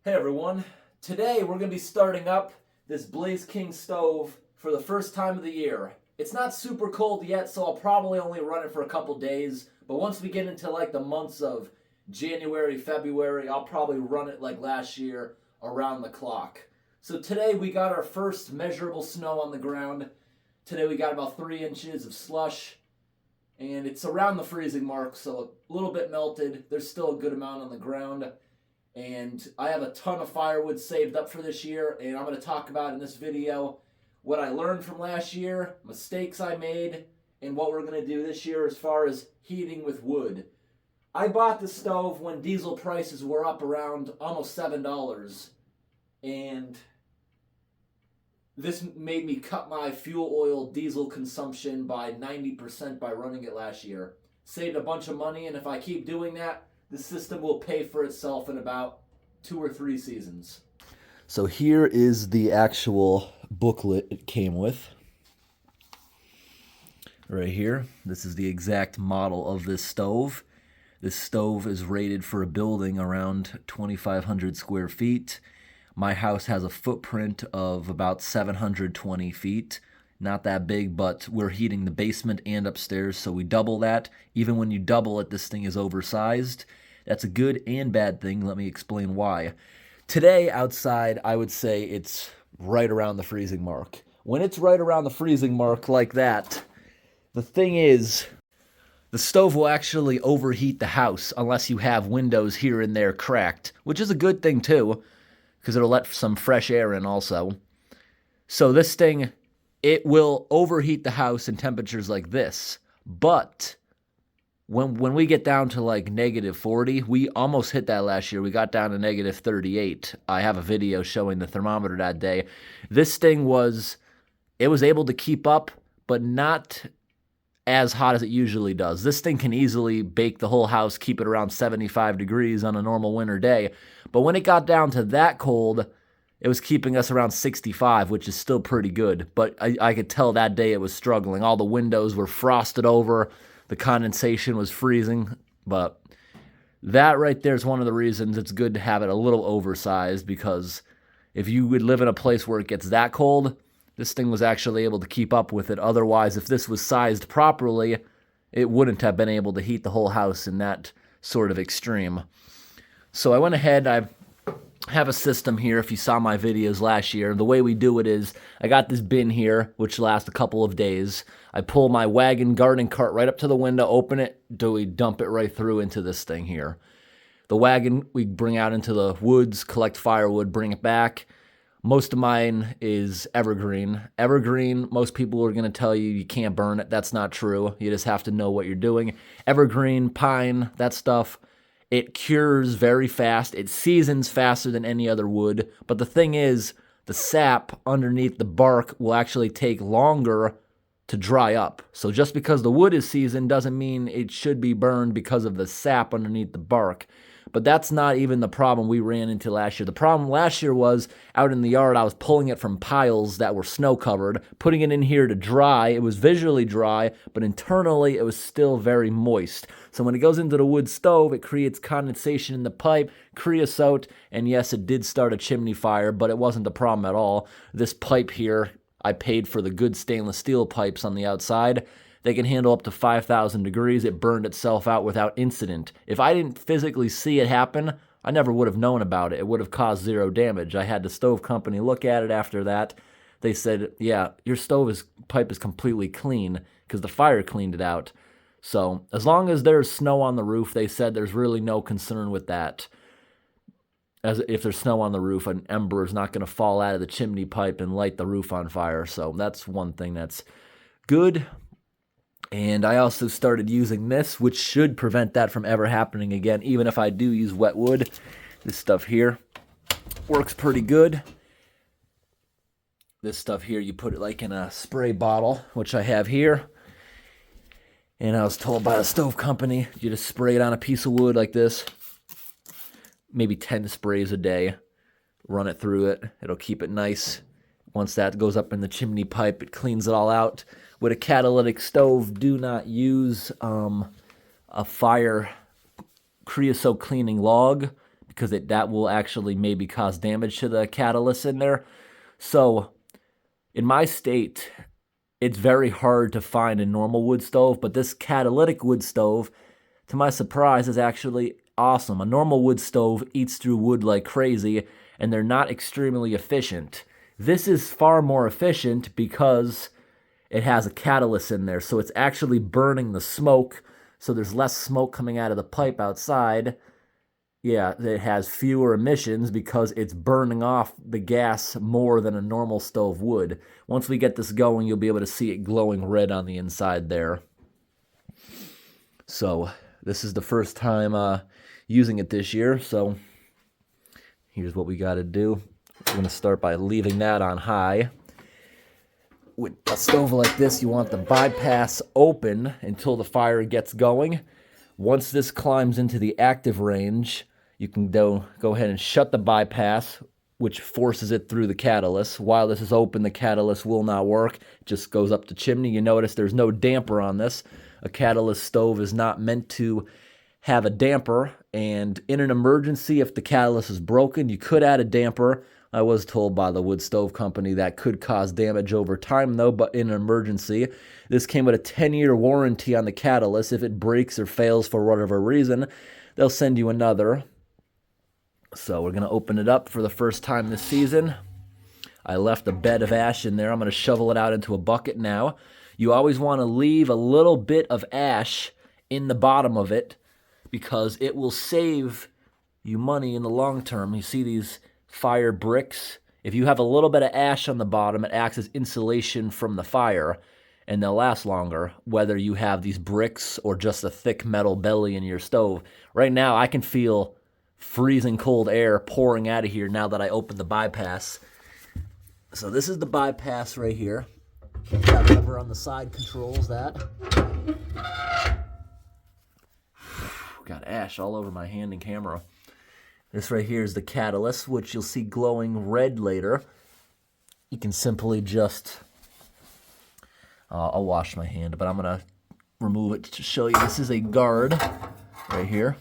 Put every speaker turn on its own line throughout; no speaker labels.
Hey everyone, today we're going to be starting up this Blaze King stove for the first time of the year. It's not super cold yet, so I'll probably only run it for a couple days, but once we get into like the months of January, February, I'll probably run it like last year around the clock. So today we got our first measurable snow on the ground. Today we got about 3 inches of slush, and it's around the freezing mark, so a little bit melted. There's still a good amount on the ground. And I have a ton of firewood saved up for this year, and I'm going to talk about in this video what I learned from last year, mistakes I made, and what we're going to do this year as far as heating with wood. I bought the stove when diesel prices were up around almost $7, and this made me cut my fuel oil diesel consumption by 90% by running it last year. Saved a bunch of money, and if I keep doing that, the system will pay for itself in about 2 or 3 seasons.
So here is the actual booklet it came with. Right here. This is the exact model of this stove. This stove is rated for a building around 2,500 square feet. My house has a footprint of about 720 feet. Not that big, but we're heating the basement and upstairs, so we double that. Even when you double it, this thing is oversized. That's a good and bad thing. Let me explain why. Today, outside, I would say it's right around the freezing mark. When it's right around the freezing mark like that, the thing is, the stove will actually overheat the house unless you have windows here and there cracked, which is a good thing too, because it'll let some fresh air in also. So this thing, it will overheat the house in temperatures like this, but when we get down to like -40, we almost hit that last year. We got down to -38. I have a video showing the thermometer that day. This thing was able to keep up, but not as hot as it usually does. This thing can easily bake the whole house, keep it around 75 degrees on a normal winter day. But when it got down to that cold, it was keeping us around 65, which is still pretty good. But I could tell that day it was struggling. All the windows were frosted over. The condensation was freezing, but that right there is one of the reasons it's good to have it a little oversized, because if you would live in a place where it gets that cold, this thing was actually able to keep up with it. Otherwise, if this was sized properly, it wouldn't have been able to heat the whole house in that sort of extreme. So I went ahead, I have a system here. If you saw my videos last year, the way we do it is I got this bin here, which lasts a couple of days. I pull my wagon garden cart right up to the window, open it, we dump it right through into this thing here. The wagon we bring out into the woods, collect firewood, bring it back. Most of mine is evergreen. Evergreen, most people are going to tell you you can't burn it. That's not true. You just have to know what you're doing. Evergreen, pine, that stuff, it cures very fast. It seasons faster than any other wood. But the thing is, the sap underneath the bark will actually take longer to dry up. So just because the wood is seasoned doesn't mean it should be burned because of the sap underneath the bark. But that's not even the problem we ran into last year. The problem last year was out in the yard, I was pulling it from piles that were snow covered, putting it in here to dry. It was visually dry, but internally it was still very moist. So when it goes into the wood stove, it creates condensation in the pipe, creosote, and yes, it did start a chimney fire, but it wasn't the problem at all. This pipe here, I paid for the good stainless steel pipes on the outside. They can handle up to 5,000 degrees. It burned itself out without incident. If I didn't physically see it happen, I never would have known about it. It would have caused zero damage. I had the stove company look at it after that. They said, yeah, your pipe is completely clean because the fire cleaned it out. So as long as there's snow on the roof, they said there's really no concern with that. As if there's snow on the roof, an ember is not going to fall out of the chimney pipe and light the roof on fire. So that's one thing that's good. And I also started using this, which should prevent that from ever happening again, even if I do use wet wood. This stuff here works pretty good. This stuff here, you put it like in a spray bottle, which I have here. And I was told by the stove company, you just spray it on a piece of wood like this. Maybe 10 sprays a day. Run it through it. It'll keep it nice. Once that goes up in the chimney pipe, it cleans it all out. With a catalytic stove, do not use a fire creosote cleaning log, because that will actually maybe cause damage to the catalyst in there. So in my state, it's very hard to find a normal wood stove, but this catalytic wood stove, to my surprise, is actually awesome. A normal wood stove eats through wood like crazy, and they're not extremely efficient. This is far more efficient because it has a catalyst in there, so it's actually burning the smoke, so there's less smoke coming out of the pipe outside. Yeah, it has fewer emissions because it's burning off the gas more than a normal stove would. Once we get this going, you'll be able to see it glowing red on the inside there. So this is the first time using it this year, so here's what we got to do. We're going to start by leaving that on high. With a stove like this, you want the bypass open until the fire gets going. Once this climbs into the active range, you can go ahead and shut the bypass, which forces it through the catalyst. While this is open, the catalyst will not work. It just goes up the chimney. You notice there's no damper on this. A catalyst stove is not meant to have a damper, and in an emergency, if the catalyst is broken, you could add a damper. I was told by the wood stove company that could cause damage over time, though, but in an emergency. This came with a 10-year warranty on the catalyst. If it breaks or fails for whatever reason, they'll send you another. So we're going to open it up for the first time this season. I left a bed of ash in there. I'm going to shovel it out into a bucket now. You always want to leave a little bit of ash in the bottom of it because it will save you money in the long term. You see these fire bricks? If you have a little bit of ash on the bottom, it acts as insulation from the fire, and they'll last longer, whether you have these bricks or just a thick metal belly in your stove. Right now, I can feel freezing cold air pouring out of here now that I opened the bypass. So this is the bypass right here. That lever on the side controls that. Got ash all over my hand and camera. This right here is the catalyst, which you'll see glowing red later. You can simply just... I'll wash my hand, but I'm going to remove it to show you. This is a guard right here.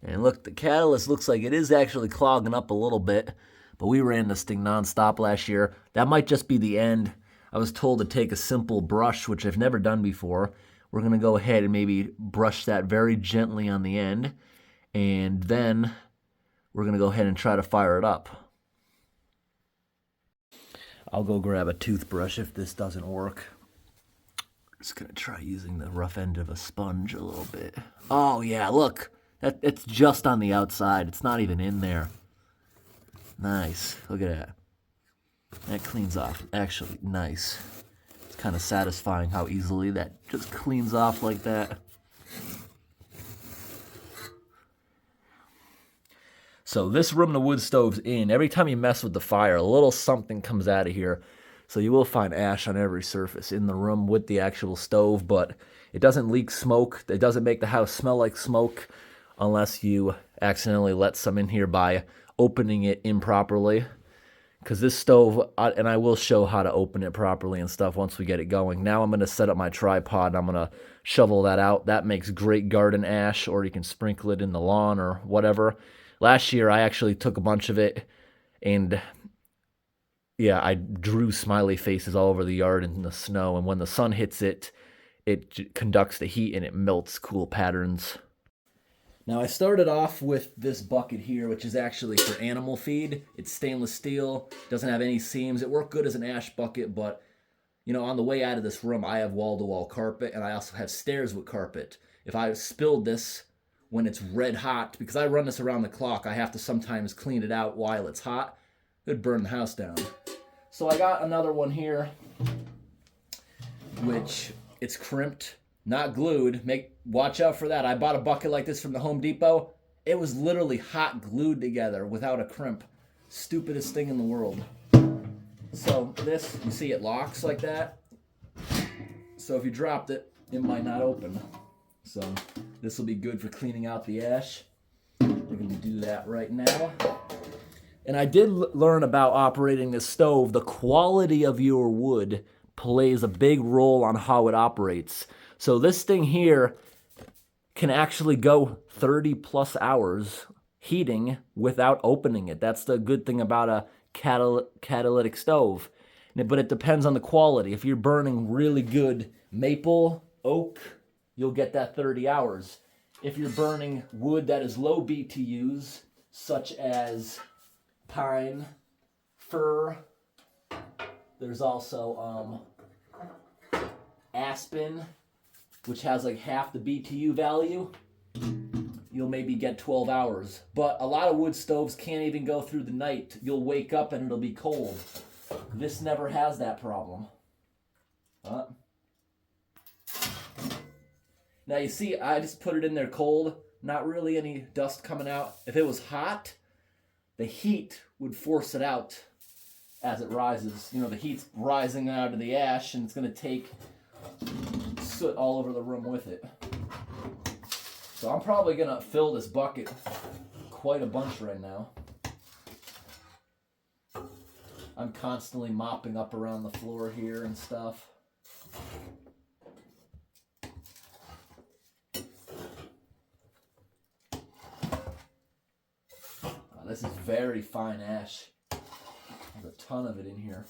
And look, the catalyst looks like it is actually clogging up a little bit, but we ran this thing nonstop last year. That might just be the end. I was told to take a simple brush, which I've never done before. We're going to go ahead and maybe brush that very gently on the end, and then we're going to go ahead and try to fire it up. I'll go grab a toothbrush if this doesn't work. Just going to try using the rough end of a sponge a little bit. Oh yeah, look. It's just on the outside. It's not even in there. Nice. Look at that. That cleans off. Actually, nice. It's kind of satisfying how easily that just cleans off like that. So this room the wood stove's in, every time you mess with the fire, a little something comes out of here. So you will find ash on every surface in the room with the actual stove, but it doesn't leak smoke. It doesn't make the house smell like smoke unless you accidentally let some in here by opening it improperly. Because this stove, and I will show how to open it properly and stuff once we get it going. Now I'm going to set up my tripod. I'm going to shovel that out. That makes great garden ash, or you can sprinkle it in the lawn or whatever. Last year, I actually took a bunch of it, and yeah, I drew smiley faces all over the yard in the snow, and when the sun hits it, it conducts the heat and it melts cool patterns. Now I started off with this bucket here, which is actually for animal feed. It's stainless steel, doesn't have any seams. It worked good as an ash bucket, but you know, on the way out of this room, I have wall-to-wall carpet, and I also have stairs with carpet. If I spilled this when it's red hot, because I run this around the clock, I have to sometimes clean it out while it's hot. It would burn the house down. So I got another one here, which it's crimped, not glued. Watch out for that. I bought a bucket like this from the Home Depot. It was literally hot glued together without a crimp. Stupidest thing in the world. So this, you see it locks like that. So if you dropped it, it might not open. So this will be good for cleaning out the ash. We're going to do that right now. And I did learn about operating this stove. The quality of your wood plays a big role on how it operates. So this thing here can actually go 30 plus hours
heating without opening it. That's the good thing about a catalytic stove. But it depends on the quality. If you're burning really good maple, oak, you'll get that 30 hours. If you're burning wood that is low BTUs, such as pine, fir, there's also aspen, which has like half the BTU value, you'll maybe get 12 hours. But a lot of wood stoves can't even go through the night. You'll wake up and it'll be cold. This never has that problem. Now you see, I just put it in there cold, not really any dust coming out. If it was hot, the heat would force it out as it rises. You know, the heat's rising out of the ash and it's going to take soot all over the room with it. So I'm probably going to fill this bucket quite a bunch right now. I'm constantly mopping up around the floor here and stuff. This is very fine ash. There's a ton of it in here.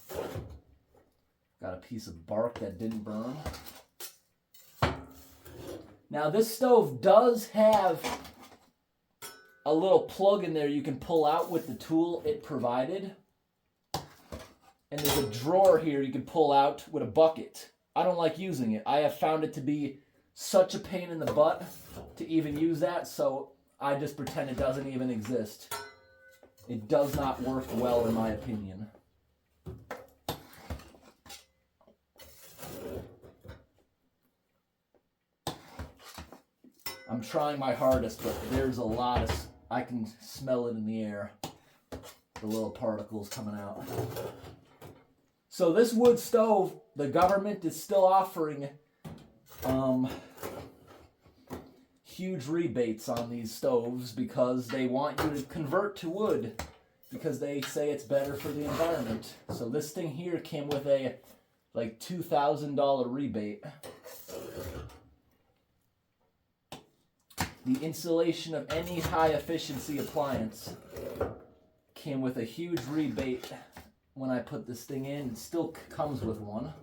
Got a piece of bark that didn't burn. Now this stove does have a little plug in there you can pull out with the tool it provided. And there's a drawer here you can pull out with a bucket. I don't like using it. I have found it to be such a pain in the butt to even use that, so I just pretend it doesn't even exist. It does not work well, in my opinion. I'm trying my hardest, but there's a lot of... I can smell it in the air. The little particles coming out. So this wood stove, the government is still offering huge rebates on these stoves because they want you to convert to wood because they say it's better for the environment. So this thing here came with a like $2,000 rebate. The installation of any high efficiency appliance came with a huge rebate when I put this thing in. It still comes with one.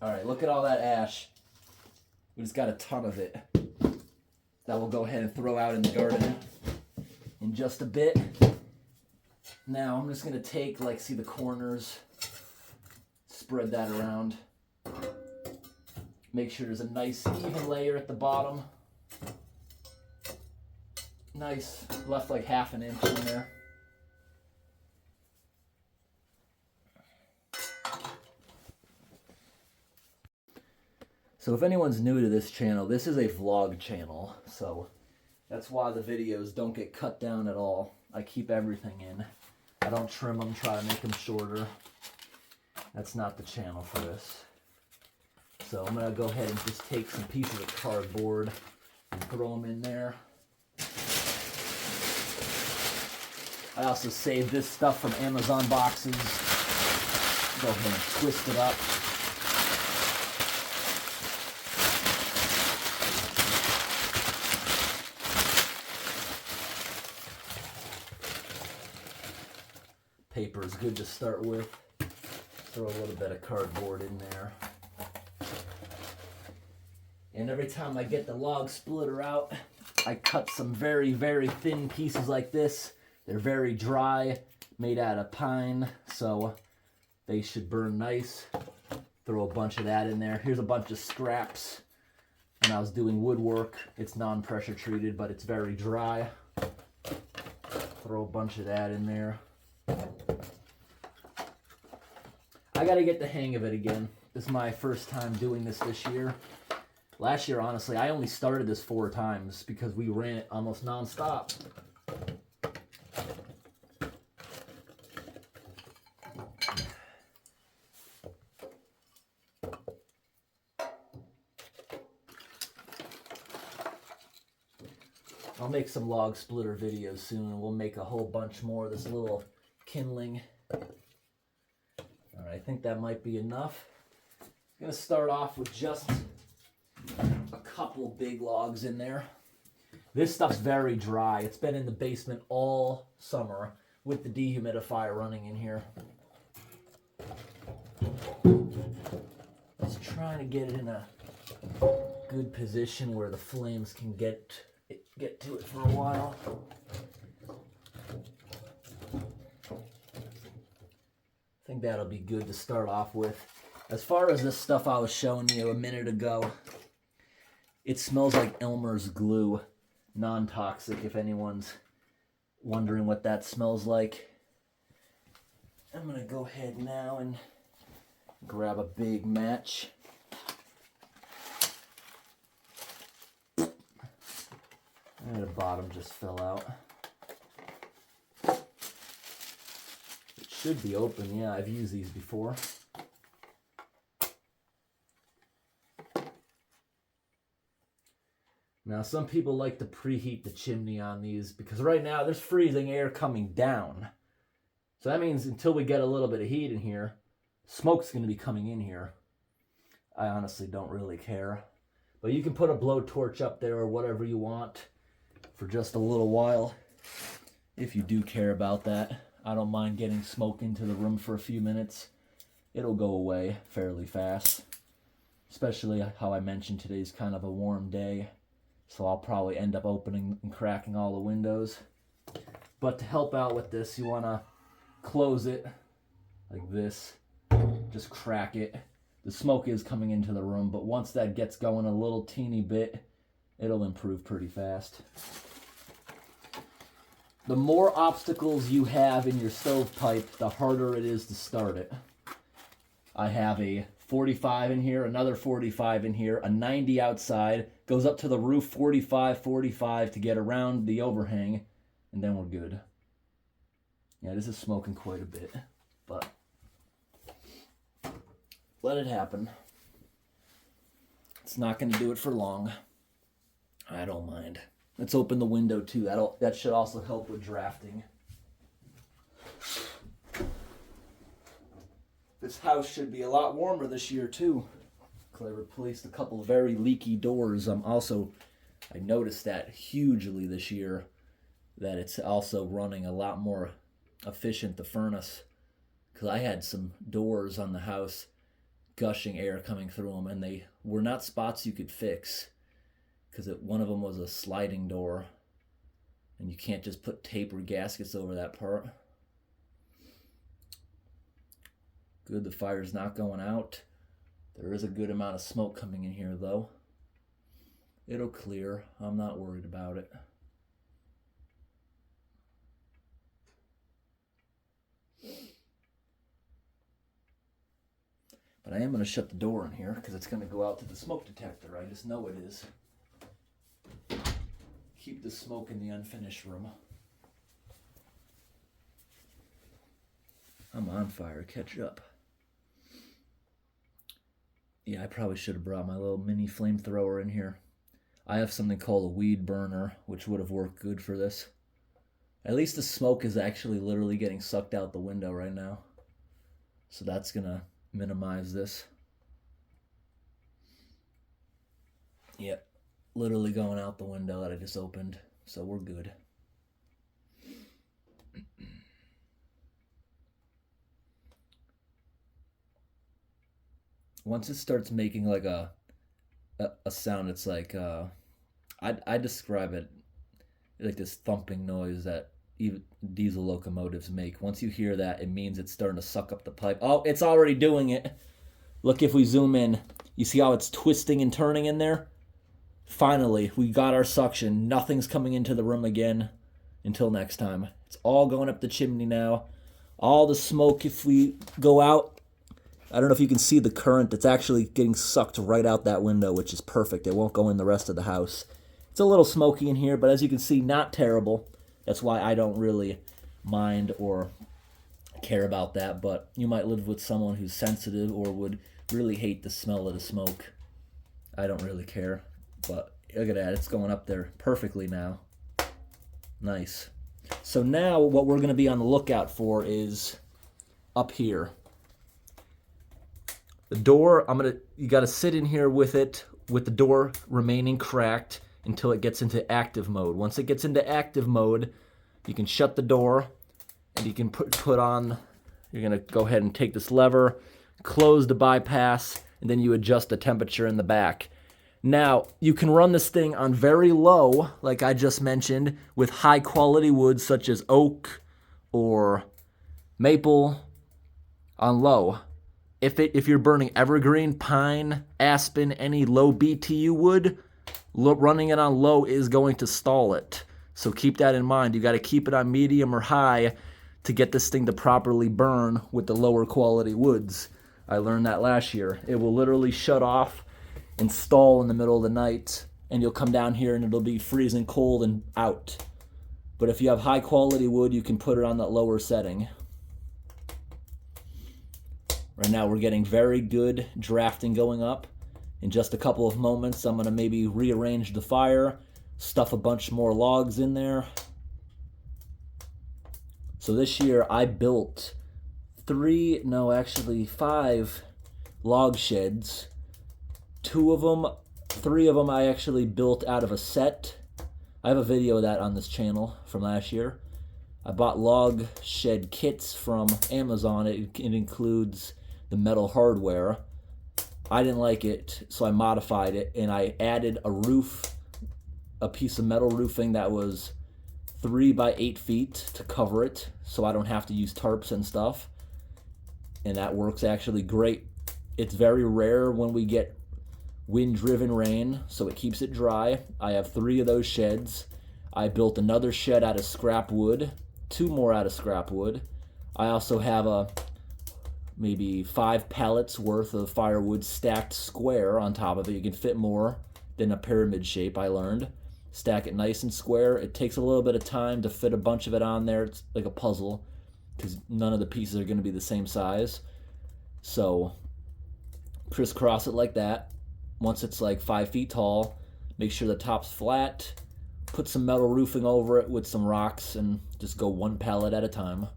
Alright, look at all that ash. We just got a ton of it that we'll go ahead and throw out in the garden in just a bit. Now I'm just going to take, like, see the corners, spread that around. Make sure there's a nice even layer at the bottom. Nice, left like half an inch in there. So if anyone's new to this channel, this is a vlog channel, so that's why the videos don't get cut down at all. I keep everything in. I don't trim them, try to make them shorter. That's not the channel for this. So I'm going to go ahead and just take some pieces of cardboard and throw them in there. I also saved this stuff from Amazon boxes. Go ahead and twist it up. Paper is good to start with. Throw a little bit of cardboard in there. And every time I get the log splitter out, I cut some very, very thin pieces like this. They're very dry, made out of pine, so they should burn nice. Throw a bunch of that in there. Here's a bunch of scraps. When I was doing woodwork, it's non-pressure treated, but it's very dry. Throw a bunch of that in there. I gotta get the hang of it again. This is my first time doing this year. Last year, honestly, I only started this 4 times because we ran it almost non-stop. I'll make some log splitter videos soon, and we'll make a whole bunch more of this little kindling. Alright, I think that might be enough. I'm going to start off with just a couple big logs in there. This stuff's very dry. It's been in the basement all summer with the dehumidifier running in here. Let's try to get it in a good position where the flames can get to it for a while. I think that'll be good to start off with. As far as this stuff I was showing you a minute ago, it smells like Elmer's glue, non-toxic, if anyone's wondering what that smells like. I'm gonna go ahead now and grab a big match. And the bottom just fell out. It should be open. Yeah, I've used these before. Now, some people like to preheat the chimney on these because right now there's freezing air coming down. So that means until we get a little bit of heat in here, smoke's going to be coming in here. I honestly don't really care. But you can put a blowtorch up there or whatever you want for just a little while if you do care about that. I don't mind getting smoke into the room for a few minutes. It'll go away fairly fast. Especially how I mentioned today's kind of a warm day. So I'll probably end up opening and cracking all the windows. But to help out with this, you want to close it like this. Just crack it. The smoke is coming into the room, but once that gets going a little teeny bit, it'll improve pretty fast. The more obstacles you have in your stovepipe, the harder it is to start it. I have a 45 in here, another 45 in here, a 90 outside, goes up to the roof, 45, 45 to get around the overhang, and then we're good. Yeah, this is smoking quite a bit, but let it happen. It's not going to do it for long. I don't mind. Let's open the window too. That should also help with drafting. This house should be a lot warmer this year too. I replaced a couple very leaky doors. I noticed that hugely this year, that it's also running a lot more efficient, the furnace, because I had some doors on the house gushing air coming through them, and they were not spots you could fix, because one of them was a sliding door, and you can't just put tape or gaskets over that part. Good, the fire's not going out. There is a good amount of smoke coming in here, though. It'll clear. I'm not worried about it. But I am going to shut the door in here because it's going to go out to the smoke detector. I just know it is. Keep the smoke in the unfinished room. I'm on fire. Catch up. Yeah, I probably should have brought my little mini flamethrower in here. I have something called a weed burner, which would have worked good for this. At least the smoke is actually literally getting sucked out the window right now. So that's going to minimize this. Yep, literally going out the window that I just opened. So we're good. Once it starts making like a sound, it's like I describe it like this thumping noise that even diesel locomotives make. Once you hear that, it means it's starting to suck up the pipe. Oh, it's already doing it. Look, if we zoom in, you see how it's twisting and turning in there? Finally, we got our suction. Nothing's coming into the room again until next time. It's all going up the chimney now. All the smoke, if we go out, I don't know if you can see the current. It's actually getting sucked right out that window, which is perfect. It won't go in the rest of the house. It's a little smoky in here, but as you can see, not terrible. That's why I don't really mind or care about that. But you might live with someone who's sensitive or would really hate the smell of the smoke. I don't really care. But look at that. It's going up there perfectly now. Nice. So now what we're going to be on the lookout for is up here. The door, you got to sit in here with it, with the door remaining cracked.
until it gets into active mode. Once it gets into active mode, you can shut the door and you can put on, you're gonna go ahead and take this lever, close the bypass, and then you adjust the temperature in the back. Now, you can run this thing on very low, like I just mentioned, with high quality woods such as oak or maple on low. If you're burning evergreen, pine, aspen, any low BTU wood, running it on low is going to stall it. So keep that in mind. You got to keep it on medium or high to get this thing to properly burn with the lower quality woods. I learned that last year. It will literally shut off and stall in the middle of the night, and you'll come down here and it'll be freezing cold and out. But if you have high quality wood, you can put it on that lower setting. Right now we're getting very good drafting going up. In just a couple of moments, I'm gonna maybe rearrange the fire, stuff a bunch more logs in there. So this year I built 5 log sheds. 3 of them I actually built out of a set. I have a video of that on this channel from last year. I bought log shed kits from Amazon. It includes the metal hardware. I didn't like it, so I modified it and I added a piece of metal roofing that was 3 by 8 feet to cover it, so I don't have to use tarps and stuff. And that works actually great. It's very rare when we get wind-driven rain, so it keeps it dry. I have 3 of those sheds. I built another shed out of scrap wood, 2 more out of scrap wood. I also have maybe 5 pallets worth of firewood stacked square on top of it. You can fit more than a pyramid shape, I learned. Stack it nice and square. It takes a little bit of time to fit a bunch of it on there. It's like a puzzle because none of the pieces are going to be the same size. So crisscross it like that. Once it's like 5 feet tall, make sure the top's flat, put some metal roofing over it with some rocks, and just go 1 pallet at a time.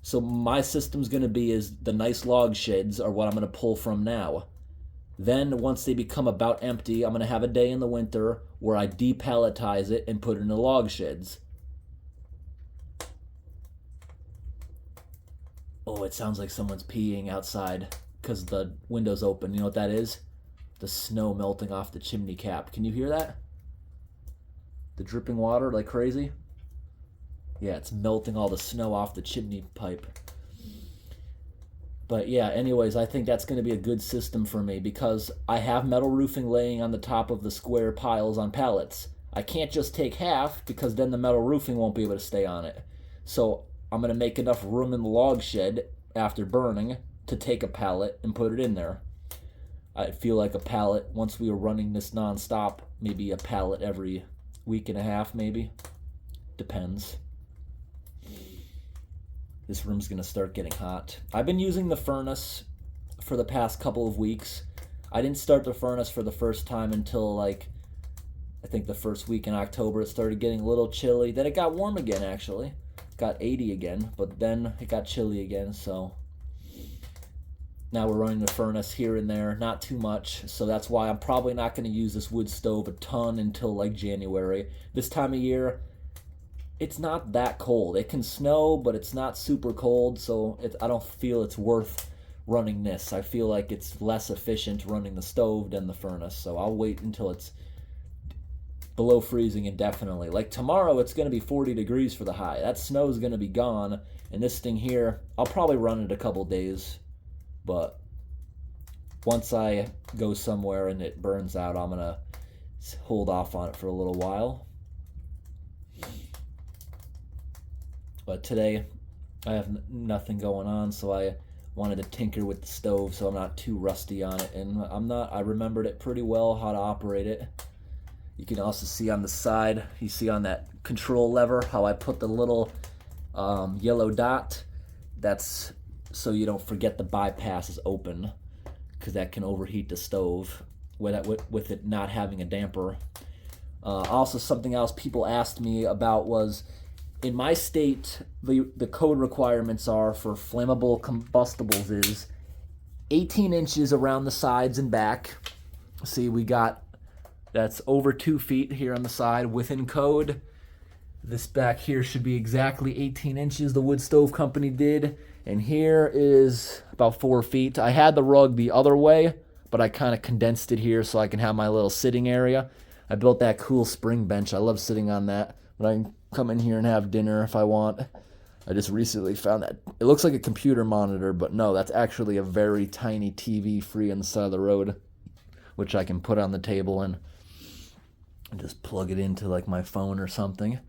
So my system's gonna be is the nice log sheds are what I'm gonna pull from now. Then once they become about empty, I'm gonna have a day in the winter where I depalletize it and put it in the log sheds. Oh, it sounds like someone's peeing outside because the window's open. You know what that is? The snow melting off the chimney cap. Can you hear that? The dripping water like crazy? Yeah, it's melting all the snow off the chimney pipe. But yeah, anyways, I think that's going to be a good system for me because I have metal roofing laying on the top of the square piles on pallets. I can't just take half because then the metal roofing won't be able to stay on it. So I'm going to make enough room in the log shed after burning to take a pallet and put it in there. I feel like a pallet, once we were running this non-stop, maybe a pallet every week and a half, maybe. Depends. This room's gonna start getting hot. I've been using the furnace for the past couple of weeks. I didn't start the furnace for the first time until I think the first week in October. It started getting a little chilly. Then it got warm again, actually. Got 80 again, but then it got chilly again, so now we're running the furnace here and there, not too much, so that's why I'm probably not going to use this wood stove a ton until like January. This time of year, it's not that cold. It can snow, but it's not super cold, so I don't feel it's worth running this. I feel like it's less efficient running the stove than the furnace, so I'll wait until it's below freezing indefinitely. Like tomorrow, it's going to be 40 degrees for the high. That snow is going to be gone, and this thing here, I'll probably run it a couple days. But once I go somewhere and it burns out, I'm going to hold off on it for a little while. But today, I have nothing going on, so I wanted to tinker with the stove so I'm not too rusty on it. And I remembered it pretty well, how to operate it. You can also see on the side, you see on that control lever, how I put the little yellow dot. That's so you don't forget the bypass is open, because that can overheat the stove with it not having a damper. Also, something else people asked me about was, in my state, the code requirements are for flammable combustibles is 18 inches around the sides and back. See, we got That's over 2 feet here on the side within code. This back here should be exactly 18 inches, the wood stove company did. And here is about 4 feet. I had the rug the other way, but I kind of condensed it here so I can have my little sitting area. I built that cool spring bench. I love sitting on that. But I can come in here and have dinner if I want. I just recently found that. It looks like a computer monitor, but no, that's actually a very tiny TV free on the side of the road, which I can put on the table and just plug it into like my phone or something.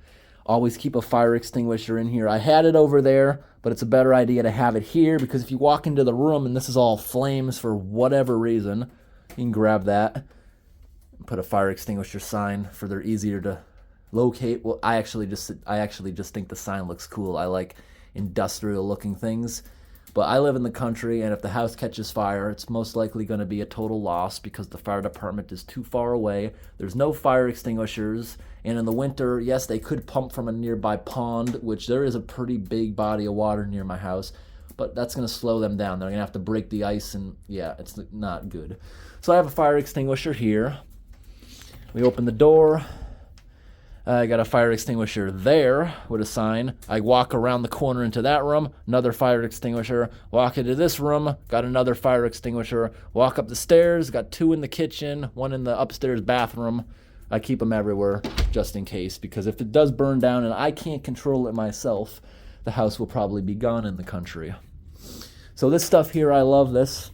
Always keep a fire extinguisher in here. I had it over there, but it's a better idea to have it here because if you walk into the room and this is all flames for whatever reason, you can grab that, put a fire extinguisher sign for they're easier to locate. Well, I actually just think the sign looks cool. I like industrial looking things. But I live in the country, and if the house catches fire, it's most likely going to be a total loss because the fire department is too far away. There's no fire extinguishers, and in the winter, yes, they could pump from a nearby pond, which there is a pretty big body of water near my house, but that's going to slow them down. They're going to have to break the ice, and yeah, it's not good. So I have a fire extinguisher here. We open the door. I got a fire extinguisher there with a sign. I walk around the corner into that room, another fire extinguisher. Walk into this room, got another fire extinguisher. Walk up the stairs, got 2 in the kitchen, 1 in the upstairs bathroom. I keep them everywhere just in case, because if it does burn down and I can't control it myself, the house will probably be gone in the country. So this stuff here, I love this.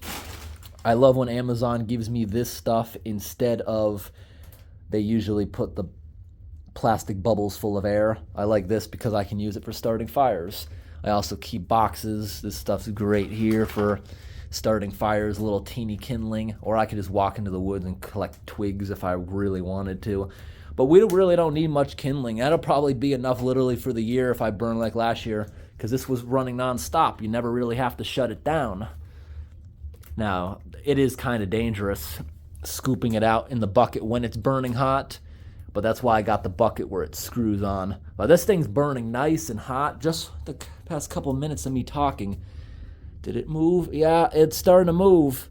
I love when Amazon gives me this stuff instead of, they usually put the plastic bubbles full of air. I like this because I can use it for starting fires. I also keep boxes. This stuff's great here for starting fires, a little teeny kindling, or I could just walk into the woods and collect twigs if I really wanted to. But we really don't need much kindling. That'll probably be enough literally for the year if I burn like last year, because this was running nonstop. You never really have to shut it down. Now, it is kind of dangerous scooping it out in the bucket when it's burning hot, but that's why I got the bucket where it screws on. But this thing's burning nice and hot. Just the past couple minutes of me talking. Did it move? Yeah, it's starting to move,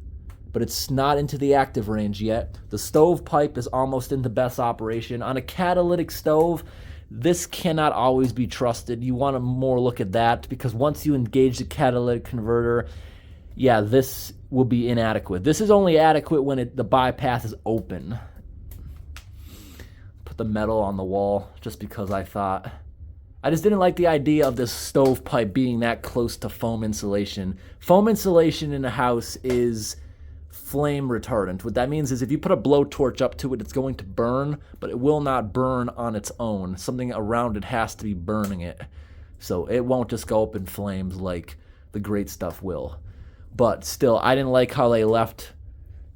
but it's not into the active range yet. The stove pipe is almost into best operation. On a catalytic stove, this cannot always be trusted. You want to more look at that, because once you engage the catalytic converter, yeah, this will be inadequate. This is only adequate when the bypass is open. The metal on the wall just because I just didn't like the idea of this stovepipe being that close to foam insulation. Foam insulation in a house is flame retardant. What that means is if you put a blowtorch up to it, it's going to burn, but it will not burn on its own. Something around it has to be burning it. So it won't just go up in flames like the great stuff will. But still, I didn't like how they left.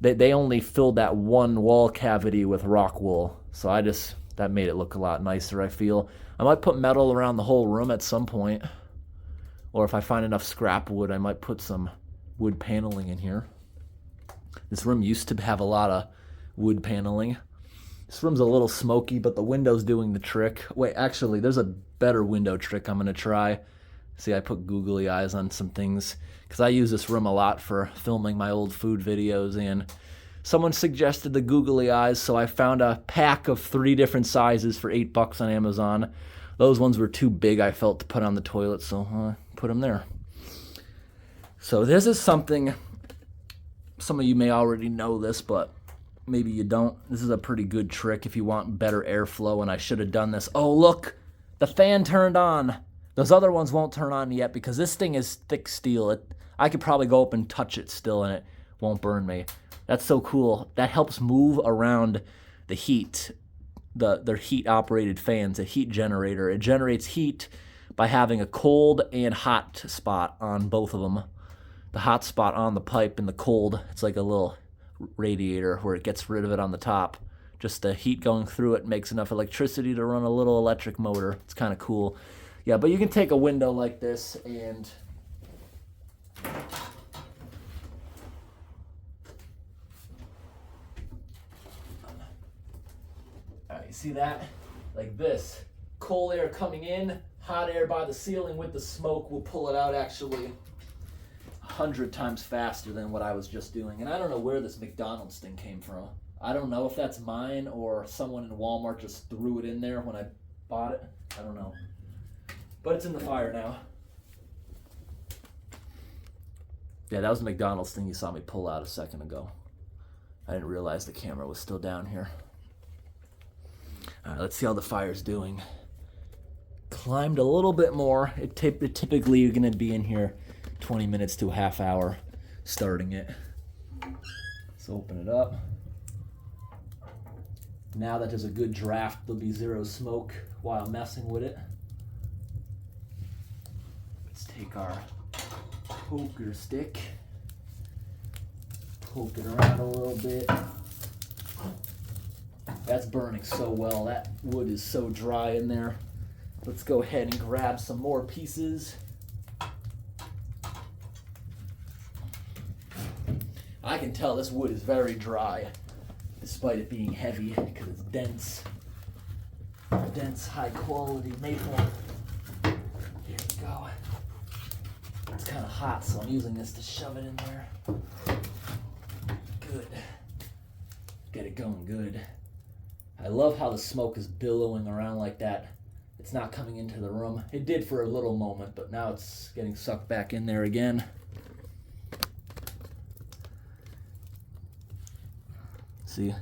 They only filled that one wall cavity with rock wool. So that made it look a lot nicer, I feel. I might put metal around the whole room at some point. Or if I find enough scrap wood, I might put some wood paneling in here. This room used to have a lot of wood paneling. This room's a little smoky, but the window's doing the trick. Wait, actually, there's a better window trick I'm going to try. See, I put googly eyes on some things, because I use this room a lot for filming my old food videos, and someone suggested the googly eyes, so I found a pack of 3 different sizes for $8 on Amazon. Those ones were too big, I felt, to put on the toilet, so I put them there. So this is something, some of you may already know this, but maybe you don't. This is a pretty good trick if you want better airflow, and I should have done this. Oh, look, the fan turned on. Those other ones won't turn on yet because this thing is thick steel. I could probably go up and touch it still, and it won't burn me. That's so cool. That helps move around the heat. They're heat-operated fans, a heat generator. It generates heat by having a cold and hot spot on both of them. The hot spot on the pipe and the cold, it's like a little radiator where it gets rid of it on the top. Just the heat going through it makes enough electricity to run a little electric motor. It's kind of cool. Yeah, but you can take a window like this and you see that? Like this. Cold air coming in, hot air by the ceiling with the smoke will pull it out actually 100 times faster than what I was just doing. And I don't know where this McDonald's thing came from.
I don't know if that's mine or someone in Walmart just threw it in there when I bought it. I don't know. But it's in the fire now. Yeah, that was the McDonald's thing you saw me pull out a second ago. I didn't realize the camera was still down here. All right, let's see how the fire's doing. Climbed a little bit more. Typically, you're going to be in here 20 minutes to a half hour starting it. Let's open it up. Now that there's a good draft, there'll be zero smoke while messing with it. Let's take our poker stick, poke it around a little bit. That's burning so well. That wood is so dry in there. Let's go ahead and grab some more pieces. I can tell this wood is very dry, despite it being heavy, because it's dense. Dense, high quality maple. Here we go. It's kind of hot, so I'm using this to shove it in there. Good. Get it going good. I love how the smoke is billowing around like that. It's not coming into the room. It did for a little moment, but now it's getting sucked back in there again. See,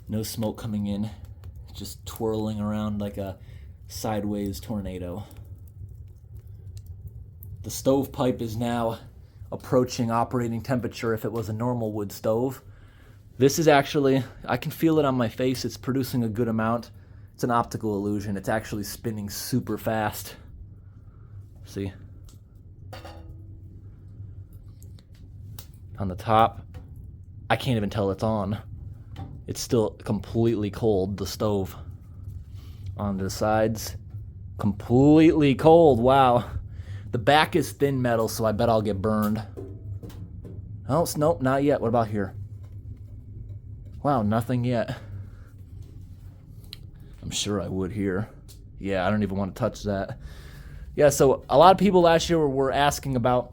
no smoke coming in. It's just twirling around like a sideways tornado. The stovepipe is now approaching operating temperature if it was a normal wood stove. This is actually, I can feel it on my face. It's producing a good amount. It's an optical illusion. It's actually spinning super fast. See? On the top, I can't even tell it's on. It's still completely cold, the stove. On the sides, completely cold. Wow. The back is thin metal, so I bet I'll get burned. Oh, nope, not yet. What about here? Wow, nothing yet. I'm sure I would here. Yeah, I don't even want to touch that. Yeah, so a lot of people last year were asking about,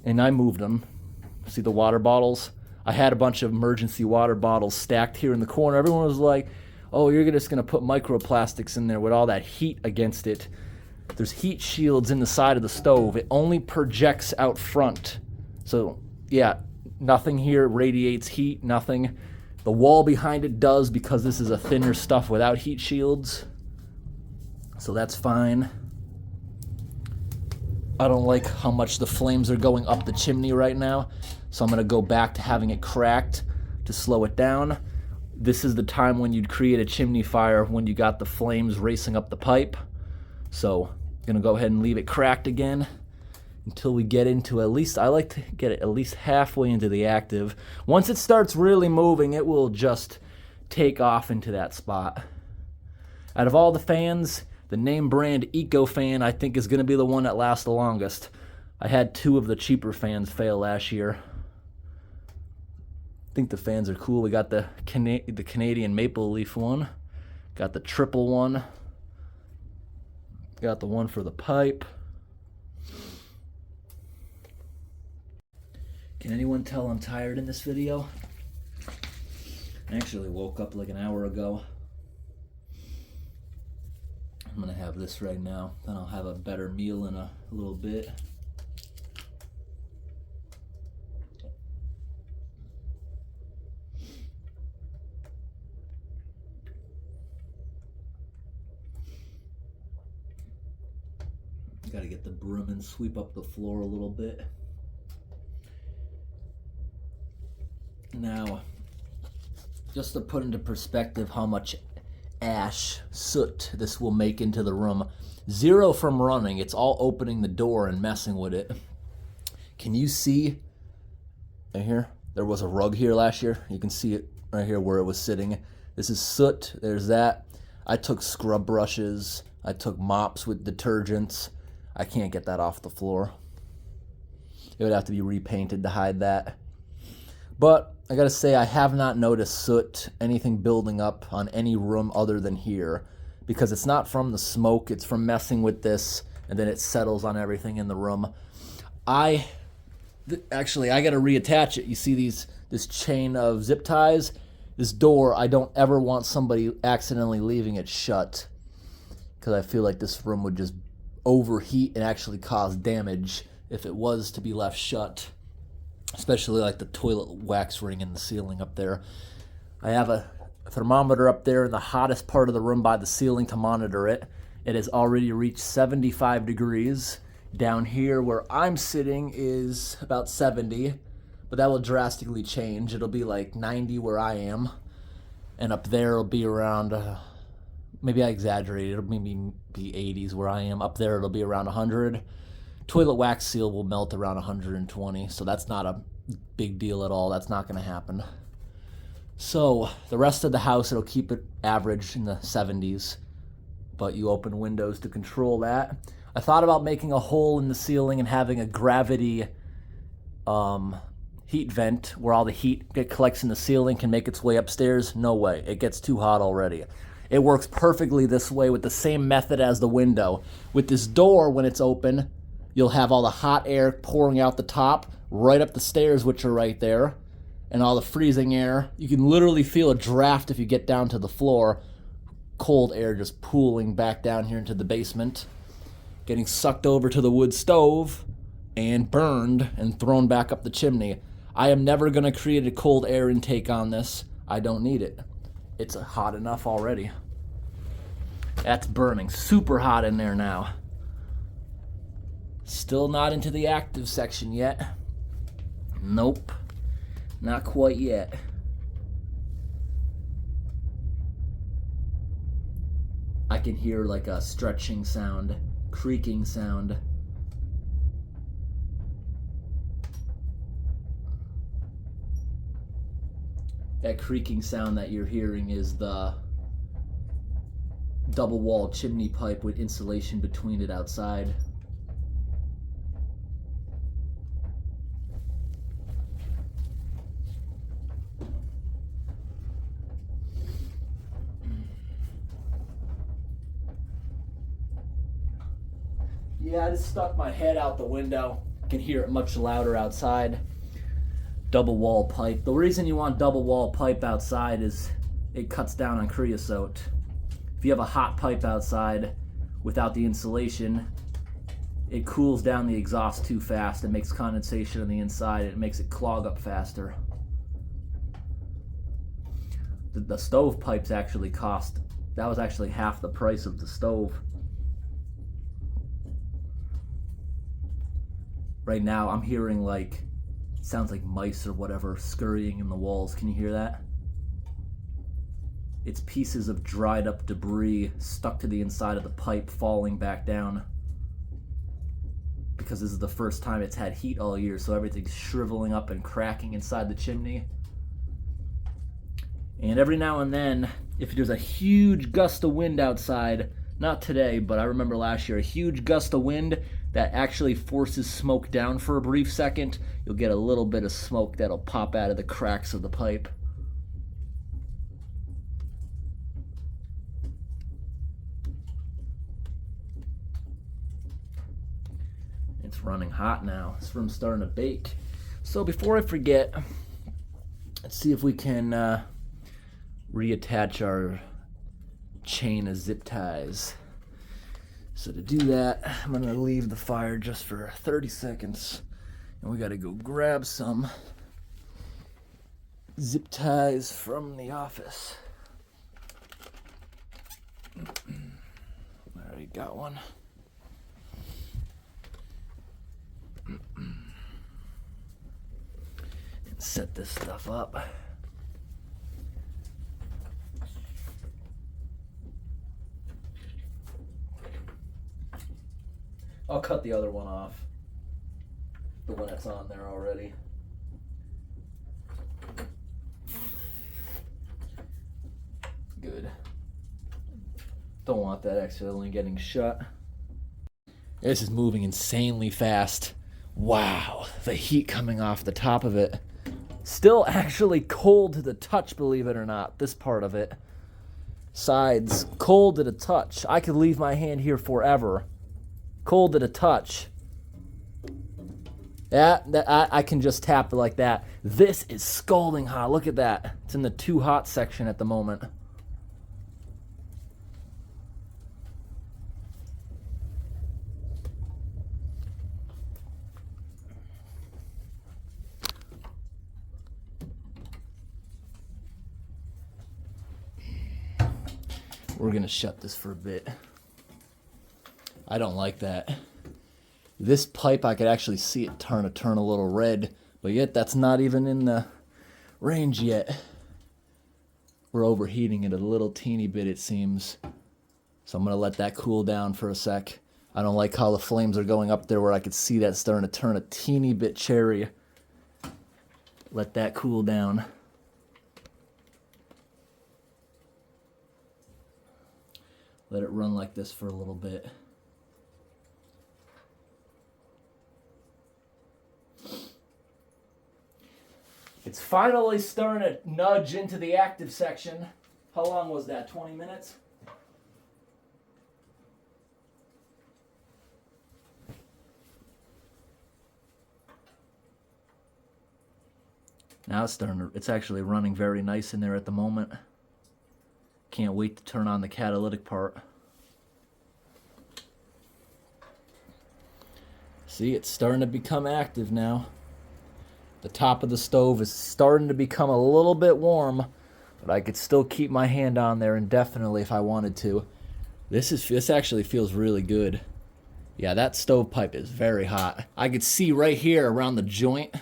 and I moved them. See the water bottles? I had a bunch of emergency water bottles stacked here in the corner. Everyone was like, oh, you're just going to put microplastics in there with all that heat against it. There's heat shields in the side of the stove. It only projects out front. So, yeah, nothing here radiates heat, nothing. The wall behind it does because this is a thinner stuff without heat shields. So that's fine. I don't like how much the flames are going up the chimney right now. So I'm going to go back to having it cracked to slow it down. This is the time when you'd create a chimney fire when you got the flames racing up the pipe. So I'm going to go ahead and leave it cracked again until we get into at least, I like to get it at least halfway into the active. Once it starts really moving, it will just take off into that spot. Out of all the fans, the name brand Eco fan I think is going to be the one that lasts the longest. I had 2 of the cheaper fans fail last year. I think the fans are cool. We got the Canadian maple leaf one. Got the triple one. Got the one for the pipe. Can anyone tell I'm tired in this video? I actually woke up like an hour ago. I'm gonna have this right now, then I'll have a better meal in a little bit. Gotta get the broom and sweep up the floor a little bit. Now, just to put into perspective how much ash, soot this will make into the room. 0 from running, it's all opening the door and messing with it. Can you see right here? There was a rug here last year. You can see it right here where it was sitting. This is soot, there's that. I took scrub brushes, I took mops with detergents. I can't get that off the floor. It would have to be repainted to hide that. But I gotta say, I have not noticed soot, anything building up on any room other than here, because it's not from the smoke, it's from messing with this, and then it settles on everything in the room. Actually, I gotta reattach it. You see this chain of zip ties?
This door, I don't ever want somebody accidentally leaving it shut, because I feel like this room would just overheat and actually cause damage if it was to be left shut, especially like the toilet wax ring in the ceiling up there. I have a thermometer up there in the hottest part of the room by the ceiling to monitor it. It has already reached 75 degrees. Down here where I'm sitting is about 70, but that will drastically change. It'll be like 90 where I am, and up there it'll be around, maybe I exaggerated, it'll maybe be 80s where I am. Up there it'll be around 100. Toilet wax seal will melt around 120, so that's not a big deal at all. That's not going to happen. So the rest of the house, it'll keep it average in the 70s, but you open windows to control that. I thought about making a hole in the ceiling and having a gravity heat vent where all the heat that collects in the ceiling can make its way upstairs. No way. It gets too hot already. It works perfectly this way with the same method as the window. With this door, when it's open, you'll have all the hot air pouring out the top, right up the stairs, which are right there, and all the freezing air. You can literally feel a draft if you get down to the floor. Cold air just pooling back down here into the basement, getting sucked over to the wood stove and burned and thrown back up the chimney. I am never going to create a cold air intake on this. I don't need it. It's hot enough already. That's burning super hot in there now. Still not into the active section yet. Nope, not quite yet. I can hear like a stretching sound, creaking sound. That creaking sound that you're hearing is the double wall chimney pipe with insulation between it outside. Yeah, I just stuck my head out the window. I can hear it much louder outside. Double wall pipe. The reason you want double wall pipe outside is it cuts down on creosote. If you have a hot pipe outside without the insulation, it cools down the exhaust too fast. It makes condensation on the inside. It makes it clog up faster. The stove pipes actually cost, that was actually half the price of the stove. Right now I'm hearing like, sounds like mice or whatever scurrying in the walls. Can you hear that? It's pieces of dried up debris stuck to the inside of the pipe falling back down. Because this is the first time it's had heat all year, so everything's shriveling up and cracking inside the chimney. And every now and then, if there's a huge gust of wind outside, not today, but I remember last year, a huge gust of wind that actually forces smoke down for a brief second, you'll get a little bit of smoke that'll pop out of the cracks of the pipe. It's running hot now. This room's starting to bake. So before I forget, let's see if we can reattach our chain of zip ties. So to do that, I'm gonna leave the fire just for 30 seconds, and we gotta go grab some zip ties from the office. I already got one. And set this stuff up. I'll cut the other one off, the one that's on there already. Good. Don't want that accidentally getting shut. This is moving insanely fast. Wow, the heat coming off the top of it. Still actually cold to the touch, believe it or not, this part of it. Sides, cold to the touch. I could leave my hand here forever. Cold to the touch. I can just tap it like that. This is scalding hot. Look at that. It's in the too hot section at the moment. We're gonna shut this for a bit. I don't like that. This pipe, I could actually see it turn a little red, but yet that's not even in the range yet. We're overheating it a little teeny bit, it seems. So I'm gonna let that cool down for a sec. I don't like how the flames are going up there where I could see that starting to turn a teeny bit cherry. Let that cool down. Let it run like this for a little bit. It's finally starting to nudge into the active section. How long was that? 20 minutes? Now it's actually running very nice in there at the moment. Can't wait to turn on the catalytic part. See, it's starting to become active now. The top of the stove is starting to become a little bit warm, but I could still keep my hand on there indefinitely if I wanted to. This actually feels really good. Yeah, that stovepipe is very hot. I could see right here around the joint,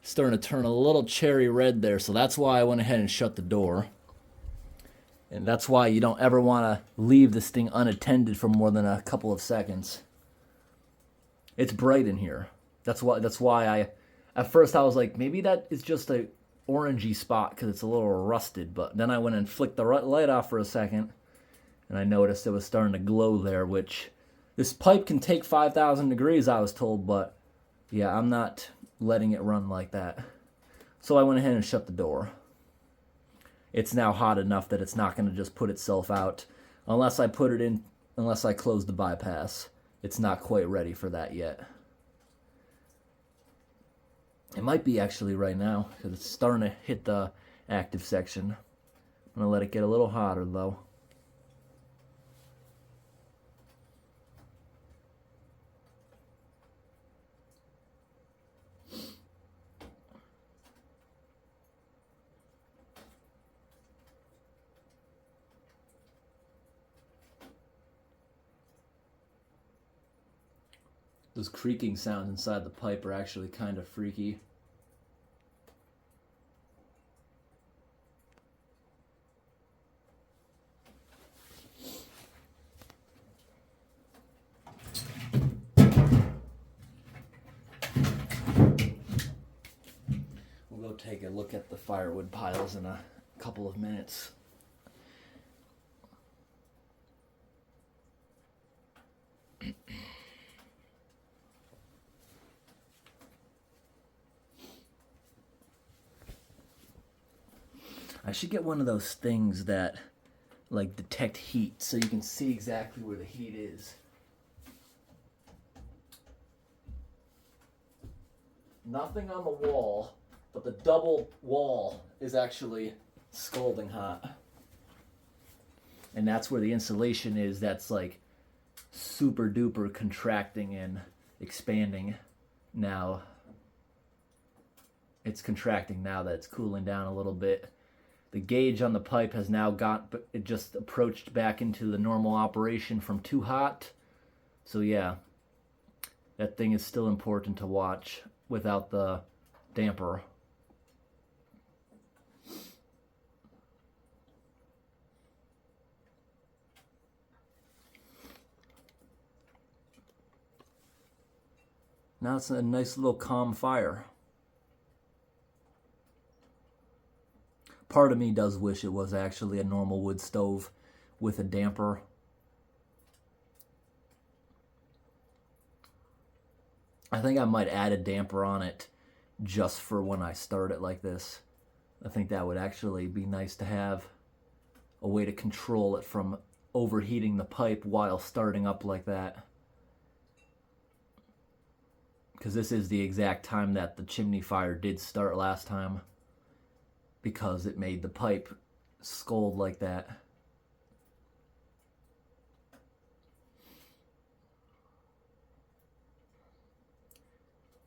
starting to turn a little cherry red there, so that's why I went ahead and shut the door. And that's why you don't ever want to leave this thing unattended for more than a couple of seconds. It's bright in here. That's why at first I was like, maybe that is just a orangey spot because it's a little rusted. But then I went and flicked the light off for a second, and I noticed it was starting to glow there, which this pipe can take 5,000 degrees, I was told, but yeah, I'm not letting it run like that. So I went ahead and shut the door. It's now hot enough that it's not going to just put itself out unless I close the bypass. It's not quite ready for that yet. It might be actually right now because it's starting to hit the active section. I'm going to let it get a little hotter though. Those creaking sounds inside the pipe are actually kind of freaky. We'll go take a look at the firewood piles in a couple of minutes. I should get one of those things that like detect heat so you can see exactly where the heat is. Nothing on the wall, but the double wall is actually scalding hot. And that's where the insulation is, that's like super duper contracting and expanding now. It's contracting now that it's cooling down a little bit. The gauge on the pipe has now it just approached back into the normal operation from too hot. So yeah, that thing is still important to watch without the damper. Now it's a nice little calm fire. Part of me does wish it was actually a normal wood stove with a damper. I think I might add a damper on it just for when I start it like this. I think that would actually be nice to have a way to control it from overheating the pipe while starting up like that. because this is the exact time that the chimney fire did start last time, because it made the pipe scold like that.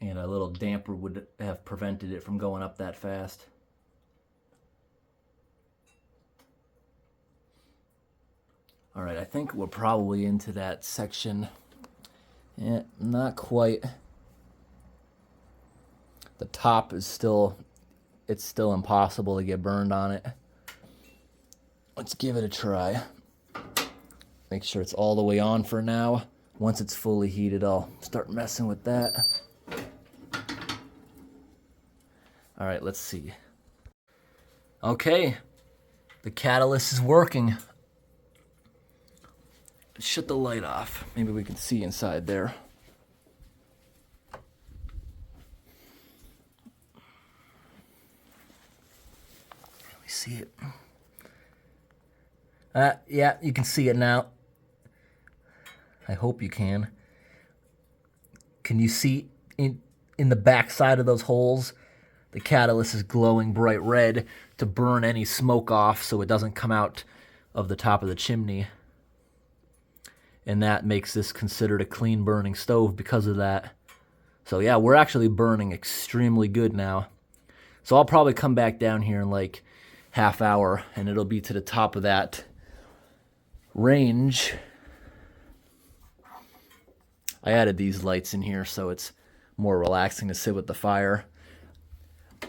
And a little damper would have prevented it from going up that fast. All right, I think we're probably into that section. Yeah, not quite. The top is still, it's still impossible to get burned on it. Let's give it a try. Make sure it's all the way on for now. Once it's fully heated, I'll start messing with that. All right, let's see. Okay, the catalyst is working. Shut the light off. Maybe we can see inside there. Let me see it. Yeah, you can see it now. I hope you can. Can you see in the back side of those holes? The catalyst is glowing bright red to burn any smoke off so it doesn't come out of the top of the chimney. And that makes this considered a clean burning stove because of that. So yeah, we're actually burning extremely good now. So I'll probably come back down here in like half hour and it'll be to the top of that range. I added these lights in here so it's more relaxing to sit with the fire.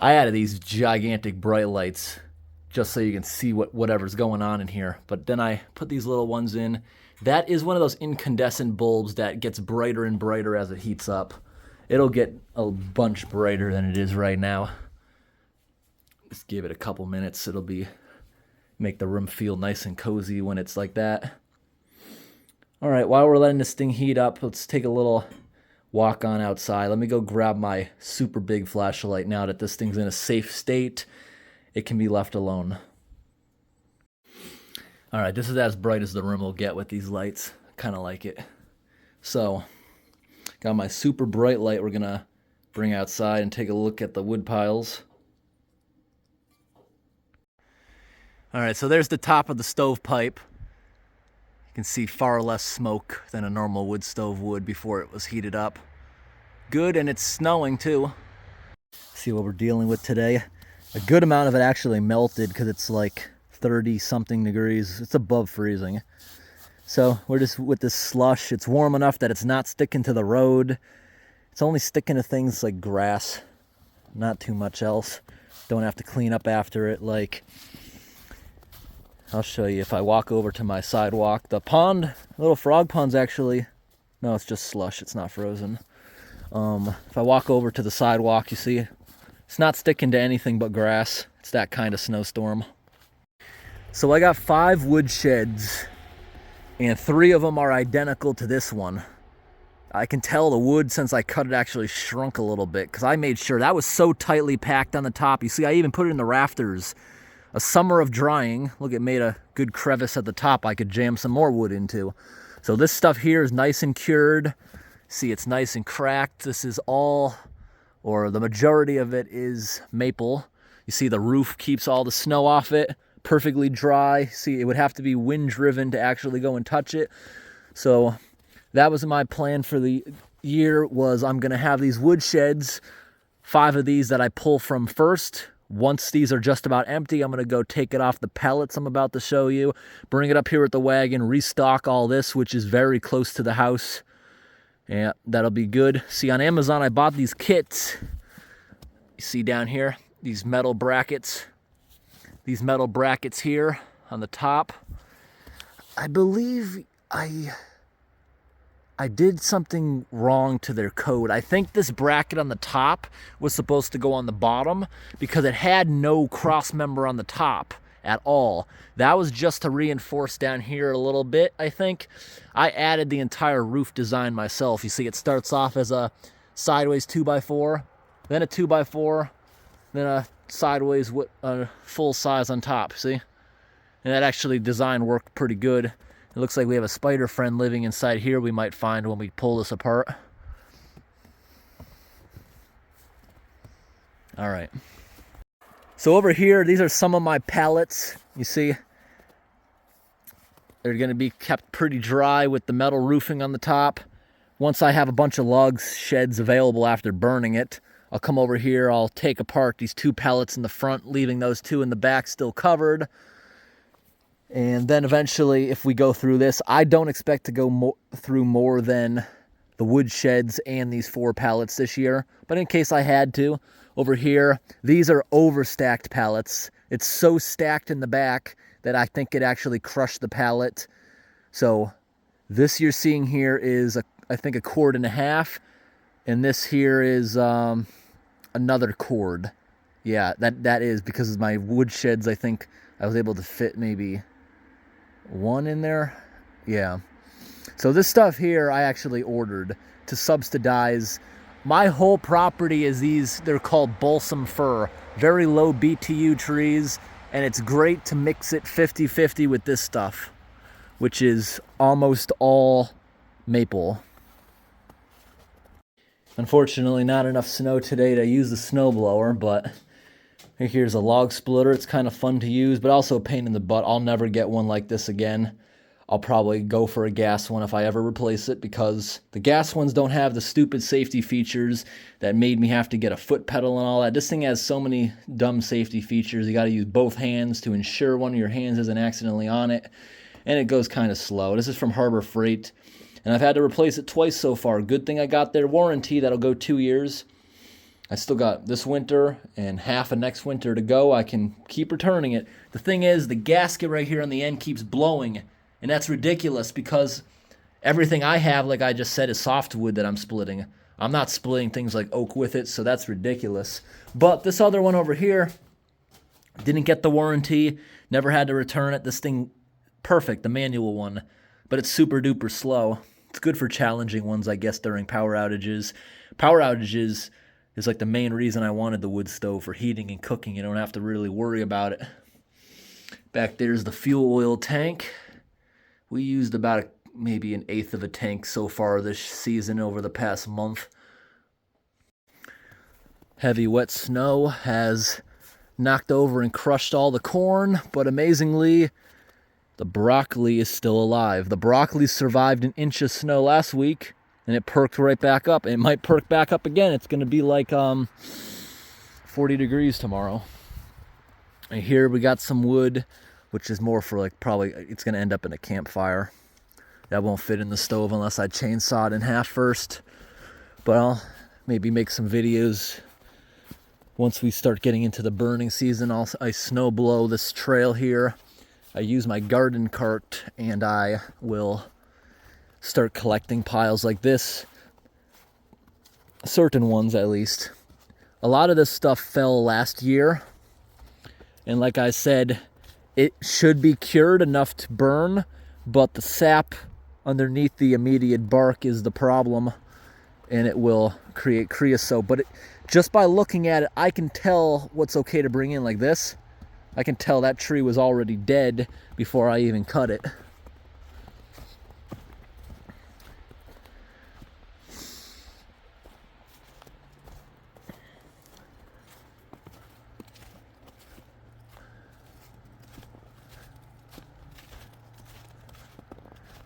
I added these gigantic bright lights just so you can see whatever's going on in here. But then I put these little ones in. That is one of those incandescent bulbs that gets brighter and brighter as it heats up. It'll get a bunch brighter than it is right now. Just give it a couple minutes. It'll make the room feel nice and cozy when it's like that. All right, while we're letting this thing heat up, let's take a little walk on outside. Let me go grab my super big flashlight now that this thing's in a safe state. It can be left alone. All right, this is as bright as the room will get with these lights. Kind of like it. So, got my super bright light we're gonna bring outside and take a look at the wood piles. All right, so there's the top of the stovepipe. You can see far less smoke than a normal wood stove would before it was heated up. Good, and it's snowing too. See what we're dealing with today. A good amount of it actually melted because it's like 30 something degrees. It's above freezing. So we're just with this slush. It's warm enough that it's not sticking to the road. It's only sticking to things like grass, not too much else. Don't have to clean up after it. Like, I'll show you if I walk over to my sidewalk. The pond, little frog pond's actually, no, it's just slush. It's not frozen. If I walk over to the sidewalk, you see, it's not sticking to anything but grass. It's that kind of snowstorm. So I got 5 wood sheds, and 3 of them are identical to this one. I can tell the wood, since I cut it, actually shrunk a little bit, because I made sure that was so tightly packed on the top. You see, I even put it in the rafters. A summer of drying, look, it made a good crevice at the top I could jam some more wood into. So this stuff here is nice and cured. See, it's nice and cracked. This is all, or the majority of it is maple. You see the roof keeps all the snow off it, perfectly dry. See, it would have to be wind driven to actually go and touch it. So that was my plan for the year, was I'm gonna have these wood sheds, 5 of these that I pull from first. Once these are just about empty, I'm gonna go take it off the pallets I'm about to show you, bring it up here with the wagon, restock all this, which is very close to the house. Yeah, that'll be good. See, on Amazon, I bought these kits. You see down here, these metal brackets. These metal brackets here on the top. I believe I did something wrong to their code. I think this bracket on the top was supposed to go on the bottom because it had no cross member on the top at all. That was just to reinforce down here a little bit, I think. I added the entire roof design myself. You see, it starts off as a sideways 2x4, then a 2x4, then a sideways full size on top, see? And that actually design worked pretty good. It looks like we have a spider friend living inside here we might find when we pull this apart. All right. So over here, these are some of my pallets. You see, they're going to be kept pretty dry with the metal roofing on the top. Once I have a bunch of log sheds available after burning it, I'll come over here, I'll take apart these 2 pallets in the front, leaving those 2 in the back still covered. And then eventually, if we go through this, I don't expect to go through more than the wood sheds and these 4 pallets this year. But in case I had to, over here, these are overstacked pallets. It's so stacked in the back that I think it actually crushed the pallet. So this you're seeing here is, I think, 1.5 cords. And this here is another cord. Yeah, that is because of my wood sheds. I think I was able to fit maybe 1 in there. Yeah. So this stuff here I actually ordered to subsidize. My whole property is these, they're called balsam fir, very low BTU trees, and it's great to mix it 50-50 with this stuff, which is almost all maple. Unfortunately, not enough snow today to use the snowblower, but here's a log splitter. It's kind of fun to use, but also a pain in the butt. I'll never get one like this again. I'll probably go for a gas one if I ever replace it, because the gas ones don't have the stupid safety features that made me have to get a foot pedal and all that. This thing has so many dumb safety features. You got to use both hands to ensure one of your hands isn't accidentally on it, and it goes kind of slow. This is from Harbor Freight, and I've had to replace it twice so far. Good thing I got their warranty. That'll go 2 years. I still got this winter and half of next winter to go. I can keep returning it. The thing is, the gasket right here on the end keeps blowing. And that's ridiculous because everything I have, like I just said, is softwood that I'm splitting. I'm not splitting things like oak with it, so that's ridiculous. But this other one over here, didn't get the warranty, never had to return it. This thing, perfect, the manual one. But it's super duper slow. It's good for challenging ones, I guess, during power outages. Power outages is like the main reason I wanted the wood stove, for heating and cooking. You don't have to really worry about it. Back there's the fuel oil tank. We used about maybe 1/8 of a tank so far this season over the past month. Heavy wet snow has knocked over and crushed all the corn, but amazingly, the broccoli is still alive. The broccoli survived 1 inch of snow last week, and it perked right back up. It might perk back up again. It's going to be like 40 degrees tomorrow. And here we got some wood, which is more for like, probably it's going to end up in a campfire. That won't fit in the stove unless I chainsaw it in half first. But I'll maybe make some videos once we start getting into the burning season. I snow blow this trail here. I use my garden cart, and I will start collecting piles like this. Certain ones, at least. A lot of this stuff fell last year. And like I said, it should be cured enough to burn, but the sap underneath the immediate bark is the problem, and it will create creosote. But just by looking at it, I can tell what's okay to bring in like this. I can tell that tree was already dead before I even cut it.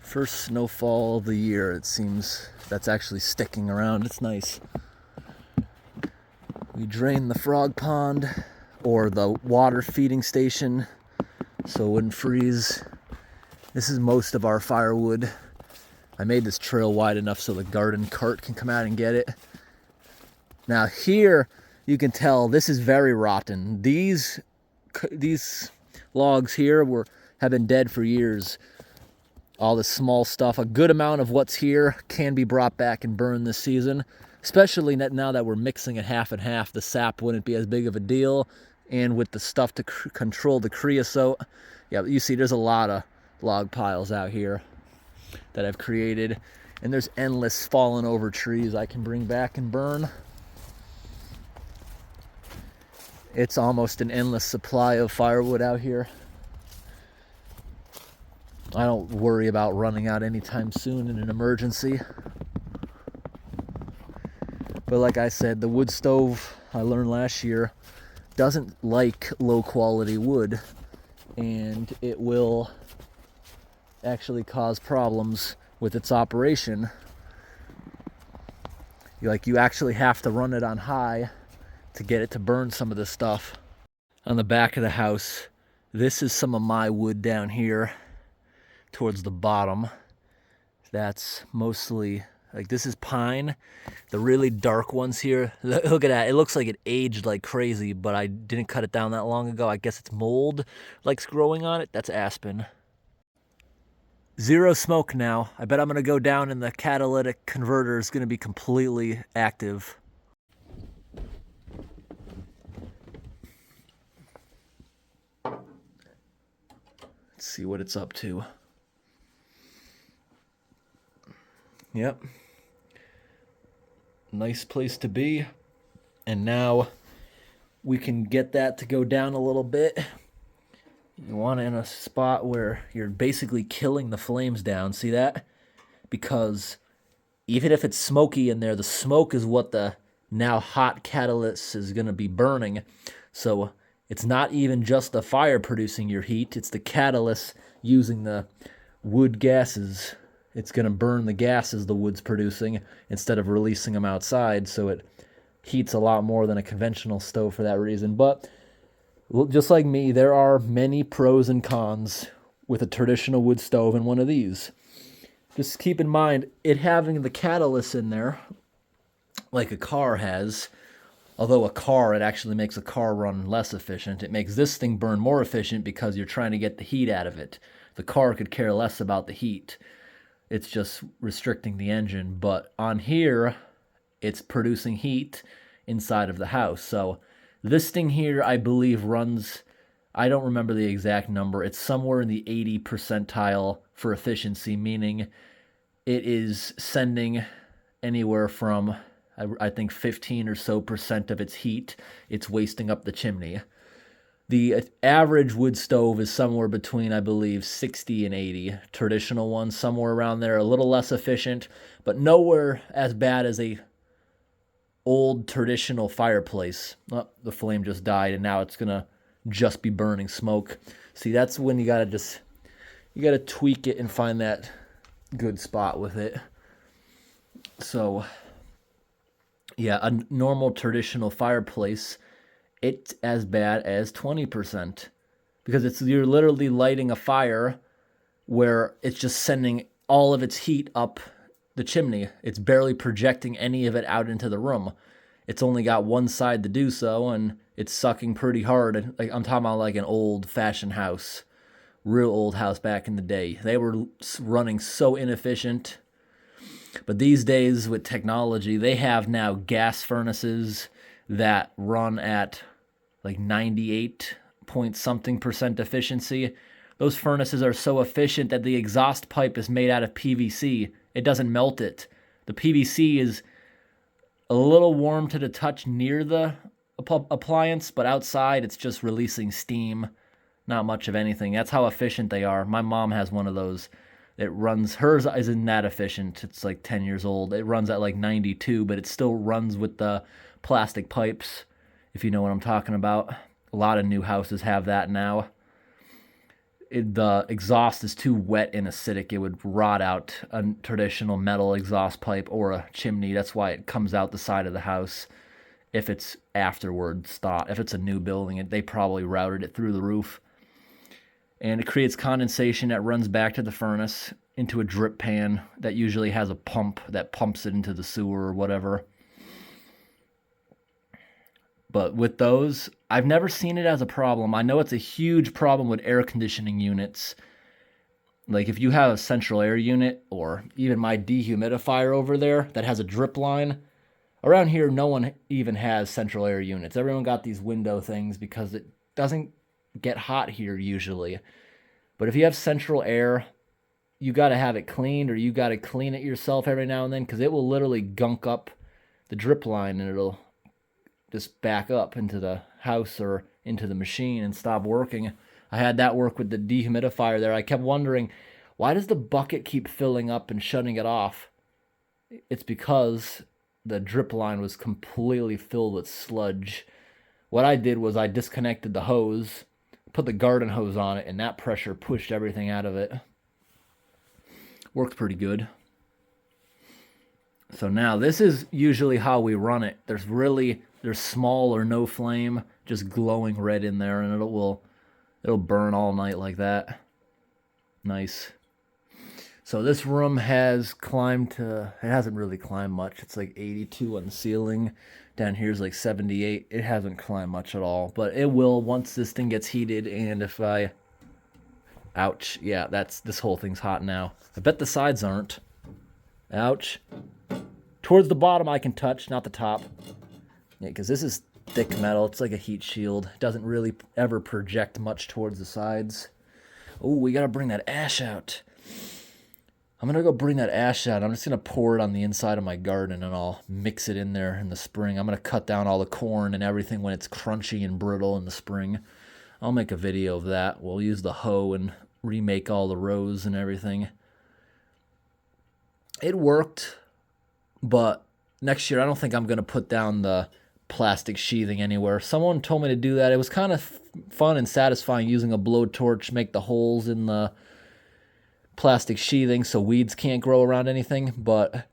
First snowfall of the year, it seems. That's actually sticking around. It's nice. We drained the frog pond, or the water feeding station, so it wouldn't freeze. This is most of our firewood. I made this trail wide enough so the garden cart can come out and get it. Now here, you can tell this is very rotten. These logs here have been dead for years. All the small stuff, a good amount of what's here can be brought back and burned this season. Especially now that we're mixing it half and half, the sap wouldn't be as big of a deal. And with the stuff to control the creosote, yeah, you see there's a lot of log piles out here that I've created. And there's endless fallen over trees I can bring back and burn. It's almost an endless supply of firewood out here. I don't worry about running out anytime soon in an emergency. But like I said, the wood stove, I learned last year, doesn't like low quality wood, and it will actually cause problems with its operation. You actually have to run it on high to get it to burn some of this stuff. On the back of the house, this is some of my wood down here towards the bottom. That's mostly, like, this is pine. The really dark ones here, look at that. It looks like it aged like crazy, but I didn't cut it down that long ago. I guess it's mold like growing on it. That's aspen. Zero smoke now. I bet I'm gonna go down and the catalytic converter is gonna be completely active. Let's see what it's up to. Yep. Nice place to be. And now we can get that to go down a little bit. You want it in a spot where you're basically killing the flames down. See that? Because even if it's smoky in there, the smoke is what the now hot catalyst is going to be burning. So it's not even just the fire producing your heat. It's the catalyst using the wood gases. It's going to burn the gases the wood's producing instead of releasing them outside. So it heats a lot more than a conventional stove for that reason. But just like me, there are many pros and cons with a traditional wood stove and one of these. Just keep in mind, it having the catalyst in there, like a car has, although a car, it actually makes a car run less efficient. It makes this thing burn more efficient because you're trying to get the heat out of it. The car could care less about the heat. It's just restricting the engine. But on here, it's producing heat inside of the house. So this thing here, I believe, runs, I don't remember the exact number. It's somewhere in the 80 percentile for efficiency, meaning it is sending anywhere from, I think, 15 or so percent of its heat. It's wasting up the chimney. The average wood stove is somewhere between, I believe, 60 and 80. Traditional ones, somewhere around there, a little less efficient, but nowhere as bad as a old traditional fireplace. Oh, the flame just died, and now it's gonna just be burning smoke. See, that's when you gotta tweak it and find that good spot with it. So, yeah, a normal traditional fireplace, it's as bad as 20% because you're literally lighting a fire where it's just sending all of its heat up the chimney. It's barely projecting any of it out into the room. It's only got one side to do so, and it's sucking pretty hard. Like, I'm talking about like an old-fashioned house, real old house back in the day. They were running so inefficient. But these days with technology, they have now gas furnaces that run at like 98 point something percent efficiency. Those furnaces are so efficient that the exhaust pipe is made out of PVC. It doesn't melt it. The PVC is a little warm to the touch near the appliance, but outside it's just releasing steam. Not much of anything. That's how efficient they are. My mom has one of those. It runs, hers isn't that efficient. It's like 10 years old. It runs at like 92, but it still runs with the plastic pipes, if you know what I'm talking about. A lot of new houses have that now. The exhaust is too wet and acidic. It would rot out a traditional metal exhaust pipe or a chimney. That's why it comes out the side of the house. If it's afterwards thought, if it's a new building, they probably routed it through the roof. And it creates condensation that runs back to the furnace into a drip pan that usually has a pump that pumps it into the sewer or whatever. But with those, I've never seen it as a problem. I know it's a huge problem with air conditioning units. Like if you have a central air unit or even my dehumidifier over there that has a drip line, around here no one even has central air units. Everyone got these window things because it doesn't get hot here usually. But if you have central air, you got to have it cleaned, or you got to clean it yourself every now and then, because it will literally gunk up the drip line and it'll just back up into the house or into the machine and stop working. I had that work with the dehumidifier there. I kept wondering, why does the bucket keep filling up and shutting it off? It's because the drip line was completely filled with sludge. What I did was I disconnected the hose, put the garden hose on it, and that pressure pushed everything out of it. Worked pretty good. So now this is usually how we run it. There's small or no flame, just glowing red in there, and it'll burn all night like that. Nice. So this room has climbed to, it hasn't really climbed much. It's like 82 on the ceiling. Down here's like 78. It hasn't climbed much at all, but it will once this thing gets heated. And if I, ouch, yeah, this whole thing's hot now. I bet the sides aren't. Ouch. Towards the bottom I can touch, not the top. Yeah, because this is thick metal. It's like a heat shield. It doesn't really ever project much towards the sides. Oh, we gotta bring that ash out. I'm gonna go bring that ash out. I'm just gonna pour it on the inside of my garden and I'll mix it in there in the spring. I'm gonna cut down all the corn and everything when it's crunchy and brittle in the spring. I'll make a video of that. We'll use the hoe and remake all the rows and everything. It worked, but next year I don't think I'm gonna put down the plastic sheathing anywhere. Someone told me to do that. It was kind of fun and satisfying using a blowtorch, make the holes in the plastic sheathing so weeds can't grow around anything, but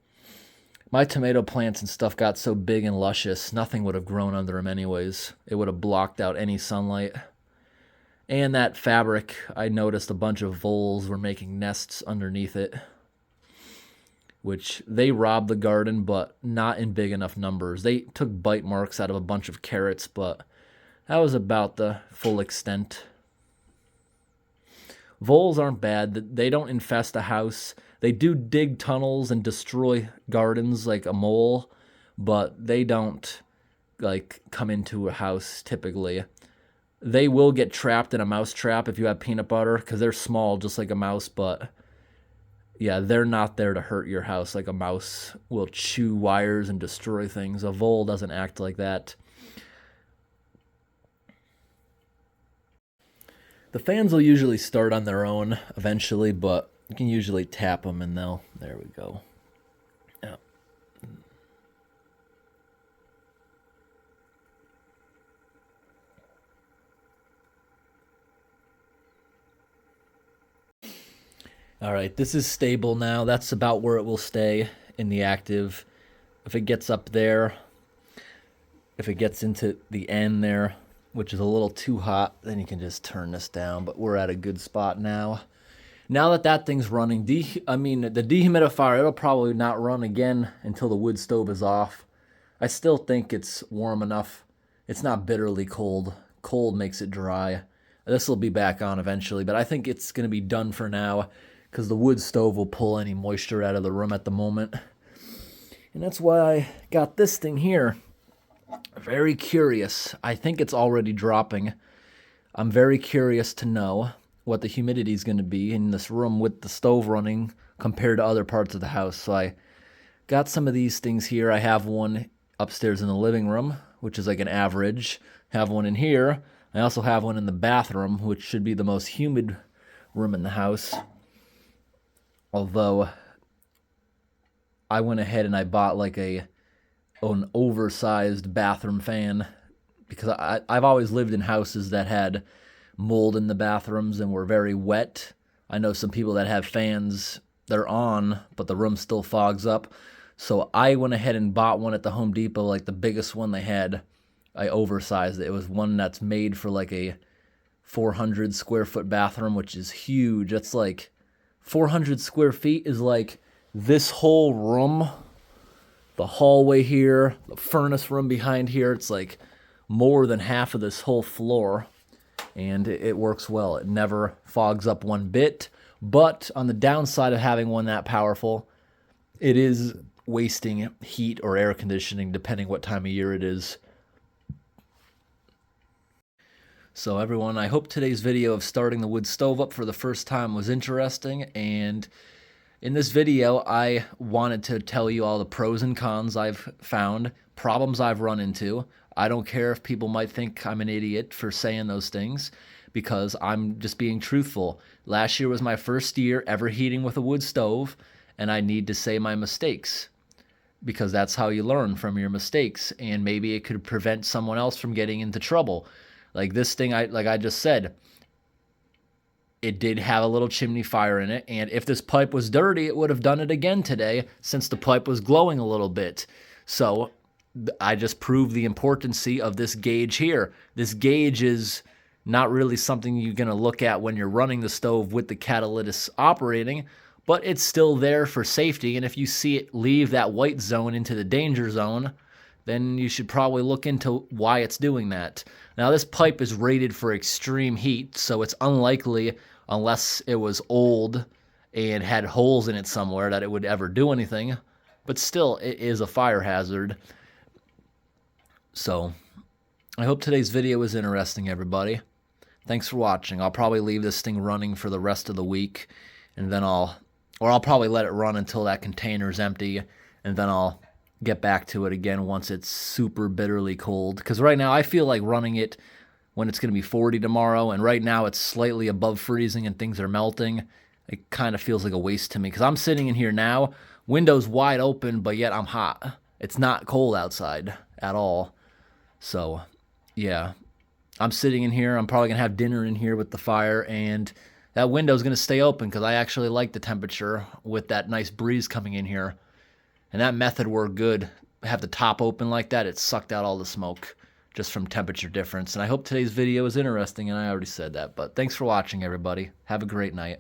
my tomato plants and stuff got so big and luscious, nothing would have grown under them anyways. It would have blocked out any sunlight. And that fabric, I noticed a bunch of voles were making nests underneath it, which they robbed the garden, but not in big enough numbers. They took bite marks out of a bunch of carrots, but that was about the full extent. Voles aren't bad. They don't infest a house. They do dig tunnels and destroy gardens like a mole, but they don't like come into a house typically. They will get trapped in a mouse trap if you have peanut butter because they're small just like a mouse, but yeah, they're not there to hurt your house like a mouse will chew wires and destroy things. A vole doesn't act like that. The fans will usually start on their own eventually, but you can usually tap them and there we go. Yeah. All right, this is stable now. That's about where it will stay in the active. If it gets up there, if it gets into the end there, which is a little too hot, then you can just turn this down, but we're at a good spot now. Now that that thing's running, the dehumidifier, it'll probably not run again until the wood stove is off. I still think it's warm enough. It's not bitterly cold. Cold makes it dry. This will be back on eventually, but I think it's going to be done for now because the wood stove will pull any moisture out of the room at the moment. And that's why I got this thing here. Very curious. I think it's already dropping. I'm very curious to know what the humidity is going to be in this room with the stove running compared to other parts of the house. So I got some of these things here. I have one upstairs in the living room, which is like an average. I have one in here. I also have one in the bathroom, which should be the most humid room in the house. Although I went ahead and I bought like an oversized bathroom fan because I've always lived in houses that had mold in the bathrooms and were very wet. I know some people that have fans that are on, but the room still fogs up. So I went ahead and bought one at the Home Depot, like the biggest one they had. I oversized it. It was one that's made for like a 400 square foot bathroom, which is huge. That's like 400 square feet is like this whole room. The hallway here, the furnace room behind here, it's like more than half of this whole floor, and it works well. It never fogs up one bit, but on the downside of having one that powerful, it is wasting heat or air conditioning depending what time of year it is. So everyone, I hope today's video of starting the wood stove up for the first time was interesting, and in this video, I wanted to tell you all the pros and cons I've found, problems I've run into. I don't care if people might think I'm an idiot for saying those things because I'm just being truthful. Last year was my first year ever heating with a wood stove, and I need to say my mistakes. because that's how you learn from your mistakes, and maybe it could prevent someone else from getting into trouble. Like this thing, like I just said, it did have a little chimney fire in it, and if this pipe was dirty, it would have done it again today since the pipe was glowing a little bit. So I just proved the importance of this gauge here. This gauge is not really something you're going to look at when you're running the stove with the catalytic operating, but it's still there for safety, and if you see it leave that white zone into the danger zone, then you should probably look into why it's doing that. Now, this pipe is rated for extreme heat, so it's unlikely, unless it was old and had holes in it somewhere, that it would ever do anything. But still, it is a fire hazard. So, I hope today's video was interesting, everybody. Thanks for watching. I'll probably leave this thing running for the rest of the week, and then I'll probably let it run until that container is empty, and then I'll get back to it again once it's super bitterly cold. Because right now I feel like running it when it's going to be 40 tomorrow, and right now it's slightly above freezing and things are melting. It kind of feels like a waste to me because I'm sitting in here now, windows wide open, but yet I'm hot. It's not cold outside at all. So, yeah, I'm sitting in here. I'm probably going to have dinner in here with the fire, and that window's going to stay open because I actually like the temperature with that nice breeze coming in here. And that method worked good. Have the top open like that, it sucked out all the smoke just from temperature difference. And I hope today's video was interesting, and I already said that. But thanks for watching, everybody. Have a great night.